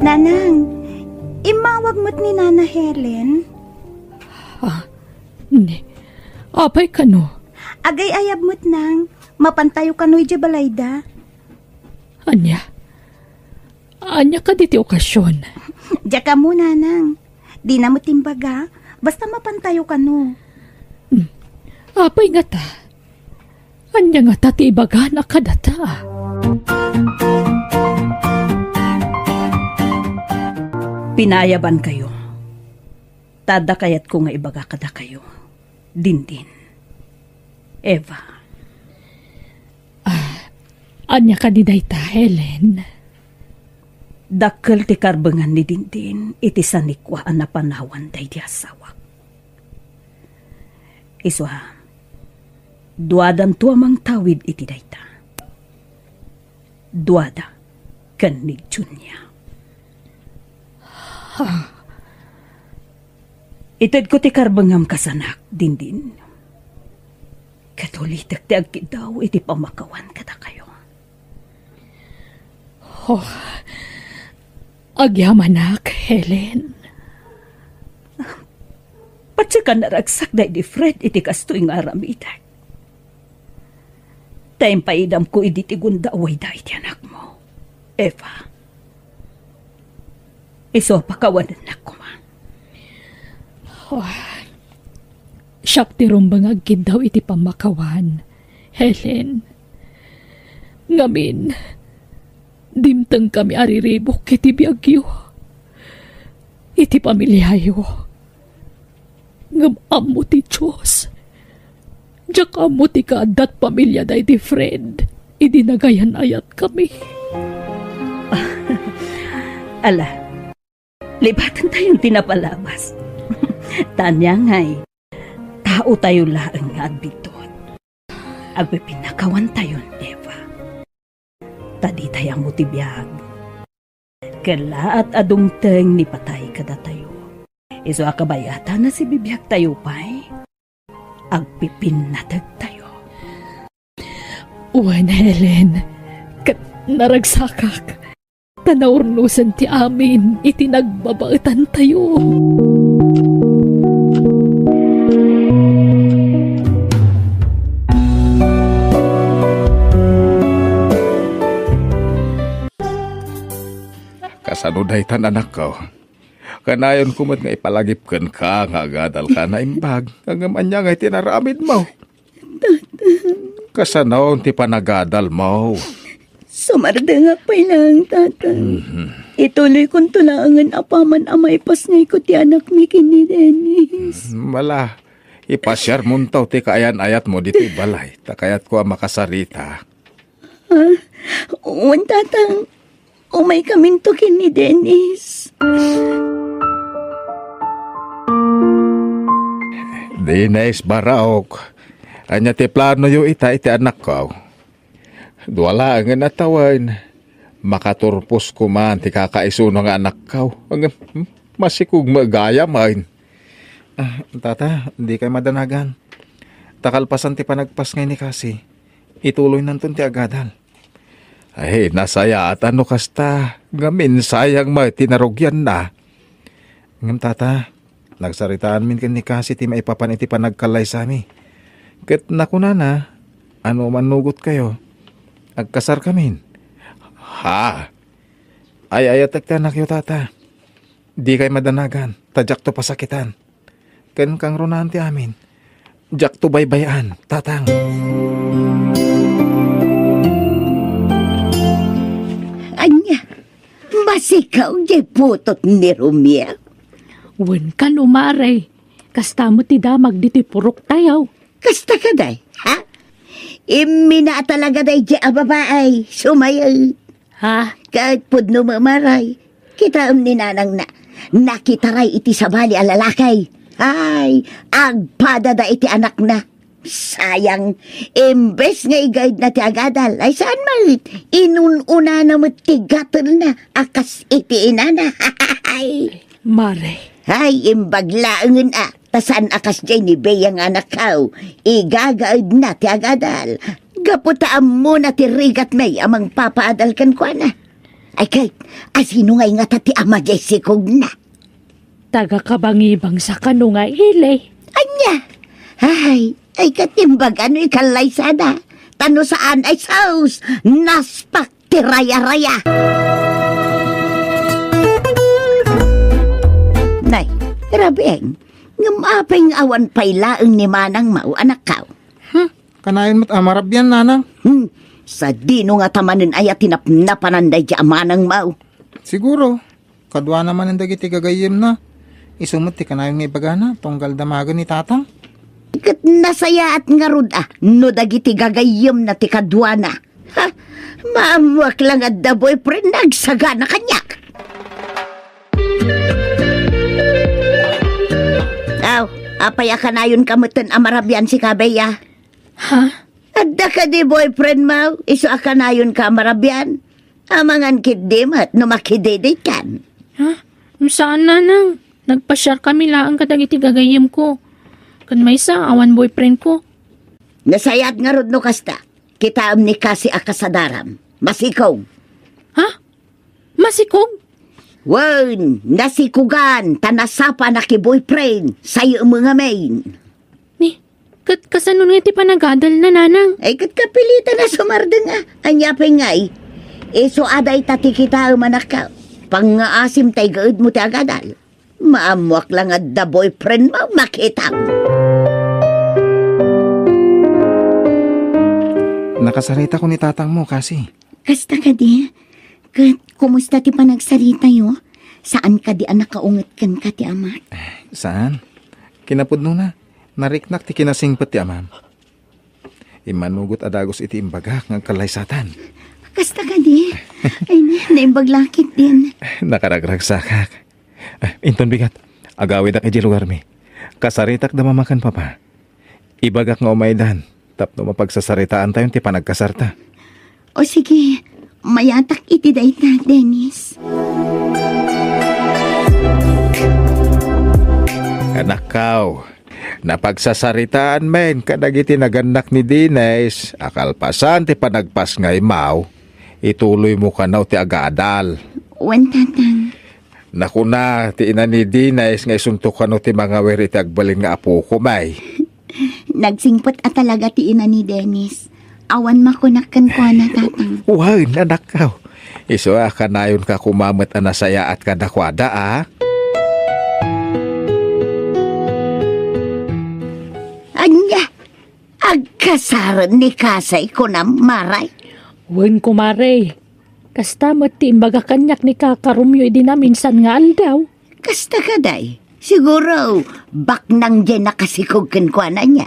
Nanang, imawag mo't ni Nana Helen? Ni, apay ka no? Agay ayab mo't nang, mapantayo ka no ije balayda. Anya ka diti okasyon. Diya ka mo, Nanang. Di na mo timbaga, basta mapantayo ka no. Apay nga ta. Anya nga ta ti ibaga na kadata. Pinayaban kayo. Tada kayat ko nga ibaga kada kayo. Dindin. Eva. Anya ka di dayta, Helen. Dakkel ti karbengan ni Dindin, iti sanikwa na panawan day di asawak. Iswa, duadan tuamang tawid iti dayta. Duada, kan ni Junya. Itad ko ti karbengam kasanak, Dindin. Katulitak ti agkid daw iti pamakawan kada kayo. Agyamanak, Helen. Patsa ka naragsak day di Fred iti kastoy nga aramitak. Tayong paidam ko iti tigunda away da iti anak mo. Eva. Iso pakawanan na ko ma. Siyak ti rumbang agkid daw iti pamakawan, Helen. Ngamin, dimtang kami ariribok iti biyagyo. Iti pamilyayo. Ngam mo ti Diyos. Diyak amo ti kaadat pamilya da iti friend. Idi nagayan ayat kami. Ala, libatan tayong tinapalabas. Tanya ngay, tao tayo laang nga agbiton. Agpipinakawan tayon, Eva. Tadi tayang mutibiyag. Kala at adungteng ni patay kada tayo. Iso akabayata na si bibiyag tayo pa'y. Agpipinatag tayo. Uwan, Helen. Kat naragsakak. Tanaurnusan ti amin. Itinagbabaetan tayo. Kasanudaytan anak ko. Kanayon kumot nga ipalagip kan ka nga agadal ka na imbag. Ang anya nga itinaramid mo. Kasanaon ti panagadal mo. Sumarda nga pa lang, tata. Ituloy kong tulangan apaman amay pas ngay ko ti anak mi kini Dennis. Wala. Ipasyar muntaw ti kaayan-ayat mo dito balay. Takayat ko ang makasarita. Uwan, tatang. Umay kaming to kini Dennis. Dines baraok. Anya ti plano yu ita iti anak ko. Duwala ang natawan. Makaturpos ko man ti kakaiso ng anak ko. Masikug magaya man. Tata, hindi kayo madanagan. Takalpasan ti panagpas ngay ni kasi. Ituloy nantun ti agadal. Ay, nasaya at ano kasta. Ngamin sayang ma, tinarugyan na. Ngam tata, nagsaritaan min kan ni kasi ti maipapan iti panagkalay sa mi. Ket nakuna na, ano man nugot kayo. Agkasar kamin. Ha? Ay anak yo tata. Di kay madanagan, tadyak to pasakitan. Ken kang runahan ti amin. Jak to baybayan, tatang. Anya, masikaw jay putot ni Romeo. Wen ka numaray. Kasta mo ti damag dito'y purok tayaw. Kasta ka day, ha? Imina talaga day jay ababaay, sumayal. Ha? Kahit pudno mamaray, kita ni nanang na, nakitaray iti sabali alalakay. Ay, agpada da iti anak na. Sayang, imbes nga i-guide na ti agadal, ay saan malit? Inununa na mo ti gatel na, akas iti inana. Mare. Ay, imbaglaangan tasan akas jay ni Beyang anak kao, igagaid na ti agadal. Gaputaan mo na ti rigat may amang papaadal kan kwa na. Ay kahit, asino ngay nga ti ama jay sikog na. Taga-kabangibang sa kanunga ilay. Anya, ay katimbag ano ikalay sada. Tano saan ay saus, naspak ti raya-raya. Nay, grabeng, ngamapay ng awan paylaang ni manang mau anak kao. Kanayon mo't amarabyan, nanang. Sa dino nga tamanin ay tinapnapanan day di amanang mau. Siguro. Kadwa naman ang dagiti gagayim na. Isumot ti kanayon nga ibagana, tunggal damagan ni tatang. Kat nasaya at nga rod no dagiti gagayim na ti kadwa na. Ha, maamuak lang at the boyfriend nagsaga na kanyak. Aw, apaya ka na yun kamutan amarabyan si Kabeya. Ha? Adda ka di boyfriend mo, iso ka na yun ka amarabyan. Amangan kidim at numakidede kan. Ha? Saan nanang? Nagpa-share kami laang kadagiti gagayim ko. Kan may isa, awan boyfriend ko. Nasayat nga rod no kasta. Kita ni kasi akasadaram. Masikaw. Ha? Masikog? Wan, nasikugan, tanasapa na ki boyfriend, sayo mga main. Ni, kasano nga ti panagadal na nanang? Ay, kapilitan na sumarda nga. Anyapin nga Iso aday tati kita manakaw. Pangaasim tay gaud mo ti agadal. Maamuak lang at the boyfriend mo makita. Nakasarita ko ni tatang mo kasi. Kasta ka di? Kumusta ti panagsarita yo? Saan ka di anak kaungat kan ka ti amat? Saan? Kinapod no na. Nariknak ti kinasingpet ti amam. Imanugot adagos iti imbagak ng kalaysatan. Kasta ka di? Ay, naibaglakit din. Nakaragragsakak. Inton bigat. Agawid ak iji lugar mi. Kasaritak da mamakan papa. Ibagak nga umaydan. Tapno mapagsasaritaan tayo ti panagkasarta. O sige, mayatak iti dayta, Dennis. Anak kaw, napagsasaritaan men kadagiti naganak ni Dines. Akalpasan ti panagpas nga imaw. Ituloy mo ka na ti agadal. Wan tatang. Naku na, ti ina ni Dines nga isuntok ka no ti mga weri ti agbalin nga apo ko may. Nagsingpot at talaga ti ina ni Dennis. Awan makunakan ko na tatang. Wow, nanak kaw. Iso ka na yun ka kumamat anasaya at kadakwada Anya, agkasaran ni Kasay ko na maray. Wen kumare. Kasta mo ti imbaga kanyak ni kakarumyo di na minsan nga aldaw. Kasta ka day. Siguro, bak nang dyan nakasikog ko na niya.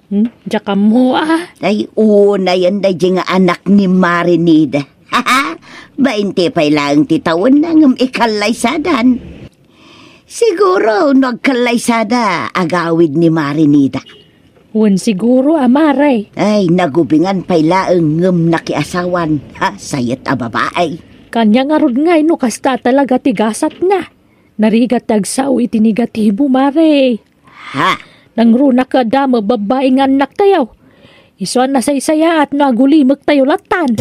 Diyan mo Ay, una yan day nga anak ni Marinida. Haha, 20 pa lang titawan na ng ikalaysadan. Siguro, nagkalaysada agawid ni Marinida. Wen siguro amaray. Ay, nagubingan pa laang ngem nakiasawan. Ha, sayat a babae. Kanya nga rod ngay no kasta talaga tigasat nga. Narigat tagsaw iti negatibo mare. Ha? Nangruna ka da mababae nga anak tayo. Isuan na saysaya at nagulimag tayo latan.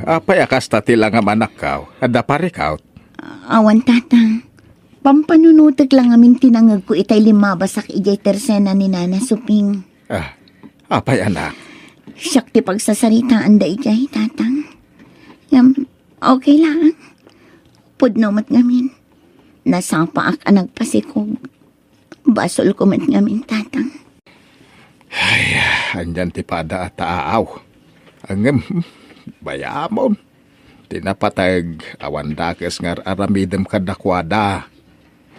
Apay akasta ti lang ang anak kaw. Ada parikaw. Awan tatang. Pampanunutag lang amin tinangag ko itay limabasak ijay tersena ni Nana Suping. Apay anak. Siyak ti pagsasaritaan da ijay tatang. Okay lang. Pudnomat ngamin. Nasapaak ang nagpasikog. Basol ko mat ngamin tatang. Ay, andyan ti pada at taaw. Ang bayamon. Tinapatag awan dakes nga aramidem kadakwada.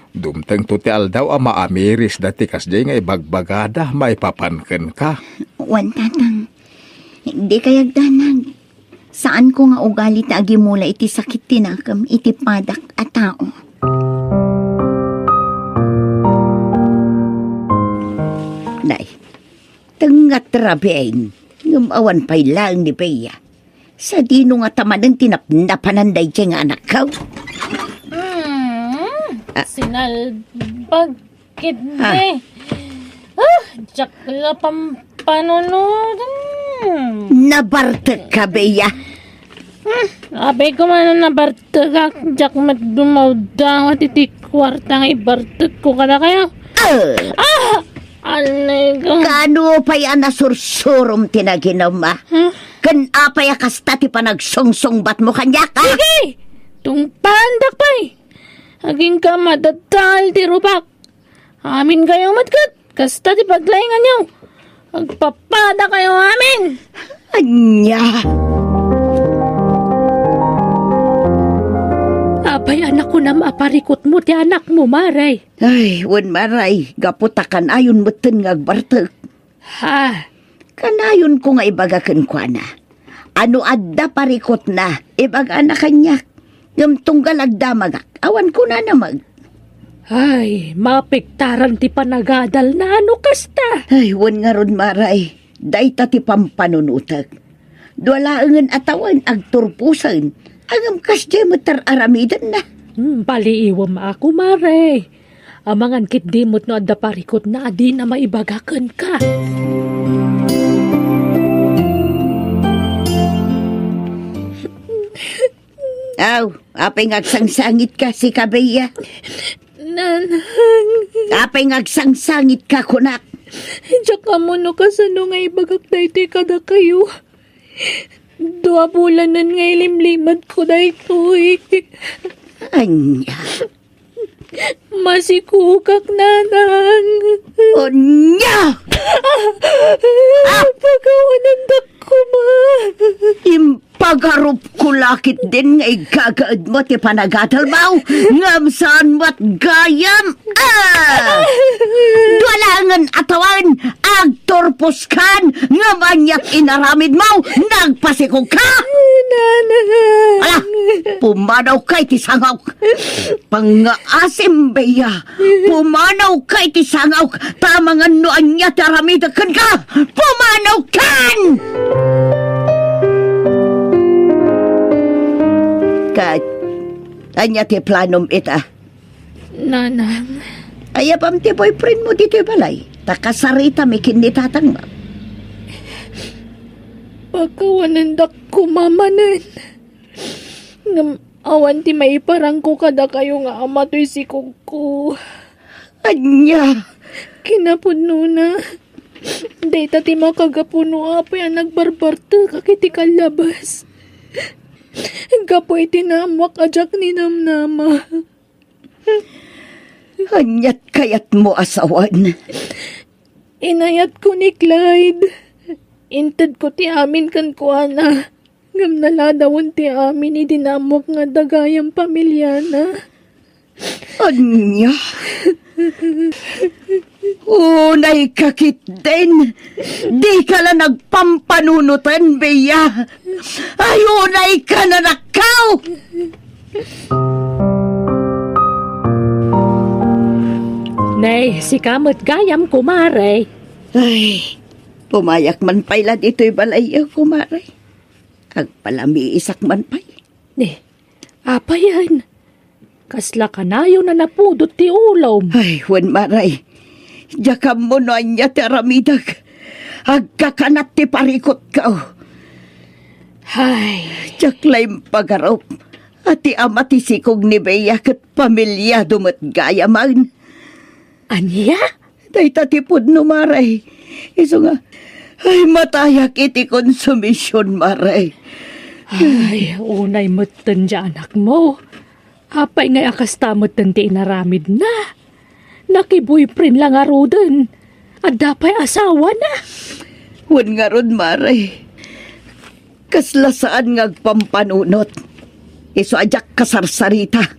Dumteng tuti aldaw ama amiris dati kasjay nga ibagbagada maipapanken ka. Wan tatang. Hindi kayagdanag. Saan ko nga ugali ta agimula iti sakit tinakam iti padak at tao. Nay, tengat rabeng. Ngumawan pa'y lang ni Bea. Sa dino nga tamanang tinapnapananday dyan nga anak ka. Sinalbagkit de. Diyak la pampanunod. Nabartag ka, Bea. Abay ko man nabartag jak magdumaw daw at iti kwarta nga ibartag ko kada kayo. Alay ko. Kano pa'y anasursurum tinaginama? Kan apay akasta ti panagsongsong bat mo kanya ka? Sige! Tung pandak pa'y. Aging ka madatal ti rubak. Amin kayo matkat. Kasta ti paglaingan nyo. Agpapada kayo amin. Anya. Apay anak ko na maaparikot mo ti anak mo, Maray. Ay, wan Maray, gaputakan ayon meten nga agbartek. Ha? Kanayon ko nga ibagakan ko na. Ano adda parikot na, ibaga na kanyak. Ngam tunggal agda magak, awan ko na namag. Ay, mapiktaran ti panagadal na ano kasta. Ay, wan nga ron Maray, dayta ti pampanunutag. Dualaangan atawan agturpusan, agam kasya matar aramidan na. Baliiwam ako, Maray. Amangan kit dimot no adda parikot na adi na maibagakan ka. Aw, apay ngagsangsangit ka si Kabeya. Nanang. Apay ngagsangsangit ka kunak. Diyak ka mo no kasano nga ibagak dahi kada kayo. 2 bulanan nga ilimlimad ko dahi to eh. Anya. Masikukak nanang. Anya! Pagawanan ko ma. Impagarup ko lakit din nga igagaad mo ti panagadal mo. Ngam saan mo't gayam. Dualangan atawan, agtorpos kan, nga manyak inaramid mo, nagpasikog ka. Ala, pumanaw kay ti sangaw. Pangaasim beya, pumanaw kay ti sangaw, tamangan noan niya ti aramidakan ka, pumanaw kan! Kat, anya ti planom ita? Nanang. Ayapam ti boyfriend mo dito balay. Takasarita may kinitatang mo. Pagkawanan ko mamanan. Ngam awan ti maiparang ko kada kayo nga ama to'y sikog ko. Anya? Kinapuno na. Data ti makagapuno apay ang nagbarbarta kakiti kalabas. Gapoy tinamwak ajak ni namnama. Anyat kayat mo asawan. Inayat ko ni Clyde. Inted ko ti amin kan kuana. Ngam naladawon ti amin idinamok nga dagayang pamilyana. Anya? Unay kakit din. Di ka na nagpampanunutan, Beya. Ay, unay ka na nakaw. Nay, si kamot gayam kumare. Ay, pumayak man pala dito'y balay kumare. Agpalami isak man pay. Apa yan? Kasla kanayo na napudot ti ulom. Ay, wan maray. Jakam mo no anya ti aramidag. Agkakanat ti parikot ka. Hay. Jaklaim pagarop. At ti ama ti sikog ni Beya kat pamilya dumat gayaman. Anya? Dayta ti pudno maray. Iso nga, ay matayak iti konsumisyon maray. Ay, unay mutten di anak mo. Apay ngay akastamot ti inaramid na. Naki-boyfriend lang arudan. At dapay asawa na. Wan nga ron maray. Kaslasaan ngagpampanunot. Iso ajak kasarsarita.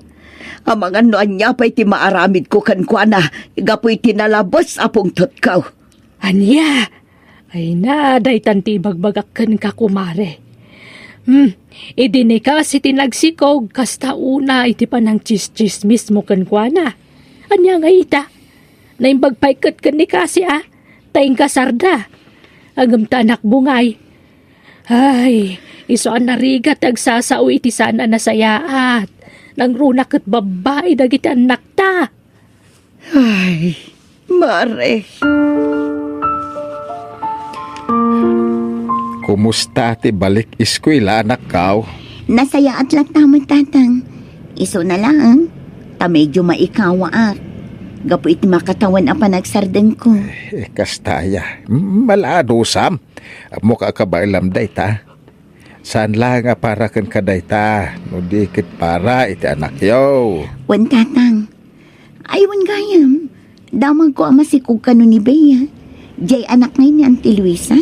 Amangan noan niya pa'y ti maaramid ko kankwana. Igapoy tinalabos apong tutkaw. Anya? Ay na, day tanti bagbagak kan ka kumare. Idini ka si tinagsikog, kasta una iti pa ng chis-chis mismo kankwana. Anya nga ita? Naimbagpaikat kan ni kasi tayong kasarda. Agam tanak bungay. Ay, isoan narigat agsasao iti sana nasayaat. Nang runak at babae dagiti anak ta. Ay, mare. Kumusta ati balik eskwela anak kaw? Nasaya at lang tamang tatang. Iso na lang. Ta medyo maikawa at. Gapo iti makatawan ang panagsardan ko. Kastaya. Malado sam. Mukha ka ba ilam day ta? Saan lang nga para kan kaday ta? No dikit para iti anak yo. Wan tatang. Ay wan gayam. Damag ko ama si kano ni Bea. Jay anak ngayon ni Auntie Luisa.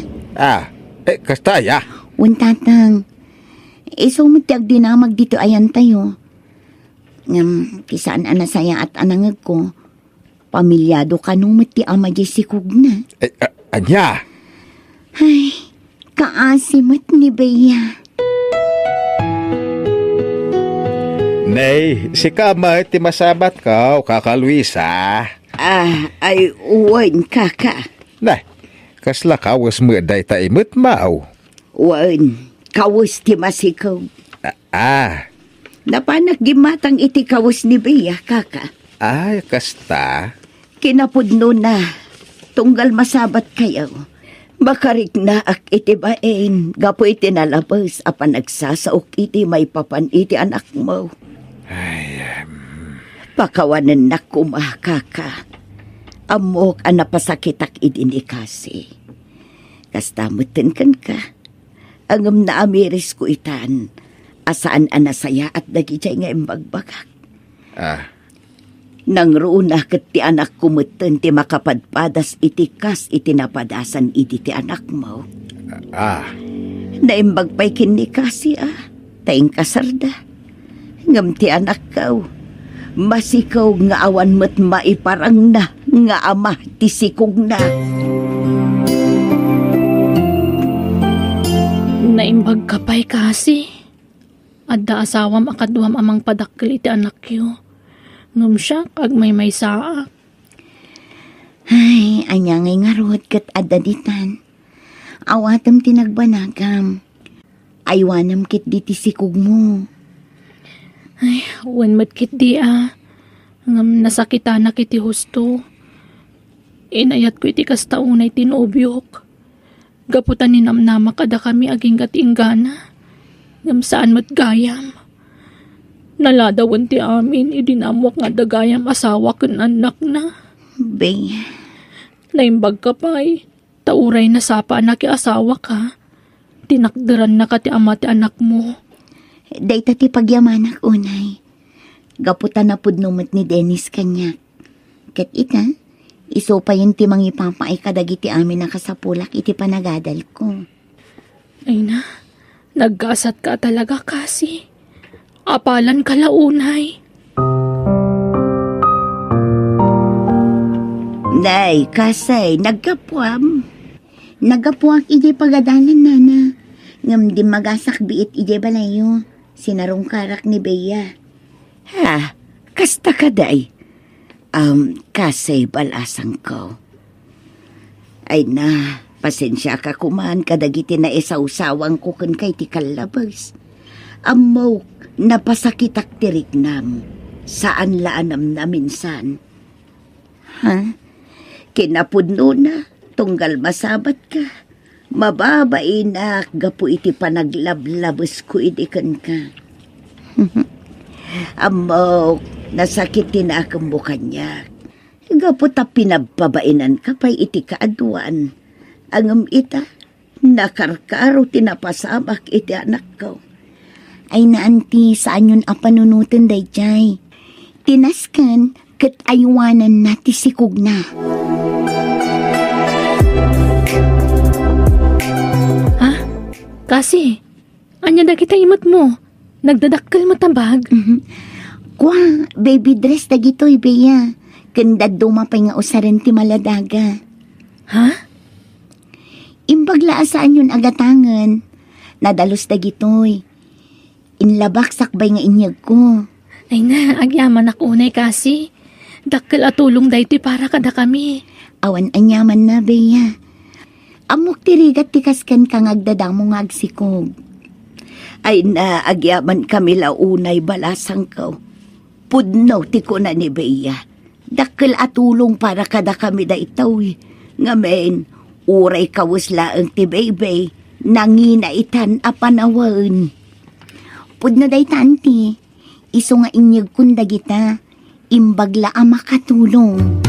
Kastaya. Wan tatang. Iso matiag dinamag dito ayan tayo. Ngam, kisaan anasaya at anangag ko, pamilyado ka nung mati ama Jessica na. Anya? Ay, kaasimat ni Bea. Nay, si Kama ti masabat ka o kakaluisa. Ay uwan kaka. Nay, kasla kawas mo day ta imut mao. Uwan, kawas ti masikaw. Napanak gimatang iti kawas ni Bea kaka. Ay, kasta. Kinapudno na, tunggal masabat kayo. Makarik na ak iti baen, gapo iti nalabas, apan nagsasaok iti may papan iti anak mo. Ay, Pakawanan na kumakaka. Amok ang napasakitak idini kasi. Kastamutin kan ka. Angam na amiris ko itan. Asaan anasaya at dagijay nga imbagbagak. Nang roon ket ti anak kumuten ti makapadpadas iti kas iti napadasan iti ti anak mo. Naimbagpay kinni kasi taing kasarda. Ngam ti anak kaw. Masikaw nga awan met maiparang na nga ama ti sikog na. Naimbag ka pa'y kasi. Adda asawam akaduam amang padakkel iti anak yo. Ngam siya kag may saa. Ay, anya ngay ngarot kat adaditan. Awatam tinagbanagam. Aywanam kit di ti sikog mo. Ay, wen matkit di Ngam nasakita na kiti husto. Inayat ko iti kastaunay tinuobyok. Gaputan ni namnama kada kami aging katinggana. Ngam saan mat gayam. Naladawan ti amin, idinamwak nga dagayam asawa kun anak na. Bea. Naimbag ka pa'y, tauray na sapa anak ki asawa ka. Tinakderan na ka ti ama ti anak mo. Dayta ti pagyamanak unay. Gaputan na pudnumat ni Dennis kanyak. Kat ita, iso pa yun ti mangipapaay kadagiti amin na kasapulak iti panagadal ko. Ay na, naggasat ka talaga kasi. Apalan ka launay. Nay, kasay, nagkapuam. Nagapuak iti pagadalan nana. Ngam di magasak biit iti balayo. Sinarong karak ni Bea. Kasta ka day. Kasay balasang ko. Ay na, pasensya ka kumaan kadagiti na isaw-sawang kukun kay ti kalabas. Amaw, napasakitak tiriknam. Saan laanam na minsan? Kinapudno na, tunggal masabat ka. Mababay na, gapu iti panaglablabos ko idikan ka. Amaw, nasakitin na akong bukan niya. Gapu ta pinababainan ka pa'y iti kaaduan. Angam ita, nakarkaro tinapasamak iti anak ko. Ay na anti, saan yun apanunutan day jay? Tinaskan, kat aywanan na tisikog na. Kasi, anya da kita imot mo. Nagdadakkel mo tabag. Kwa, baby dress dagitoy, Bea. Kandad dumapay nga usaran ti maladaga. Imbagla saan yun agatangan. Nadalos dagitoy. Inlabak sakbay nga inyag ko. Ay na, agyaman ako unay kasi. Dakkel atulong daytoy para kada kami. Awan anyaman na, Bea. Amok tirigat tikaskan kang agdadamo nga agsikog. Ay na, agyaman kami launay balasang ko. Pudno ti ko na ni Bea. Dakkel atulong para kada kami da itaw. Ngamen, uray kawuslaang ti Bebe. Nangina itan apanawan. Pudno day tanti. Iso nga inyag kunda kita. Imbagla ang makatulong.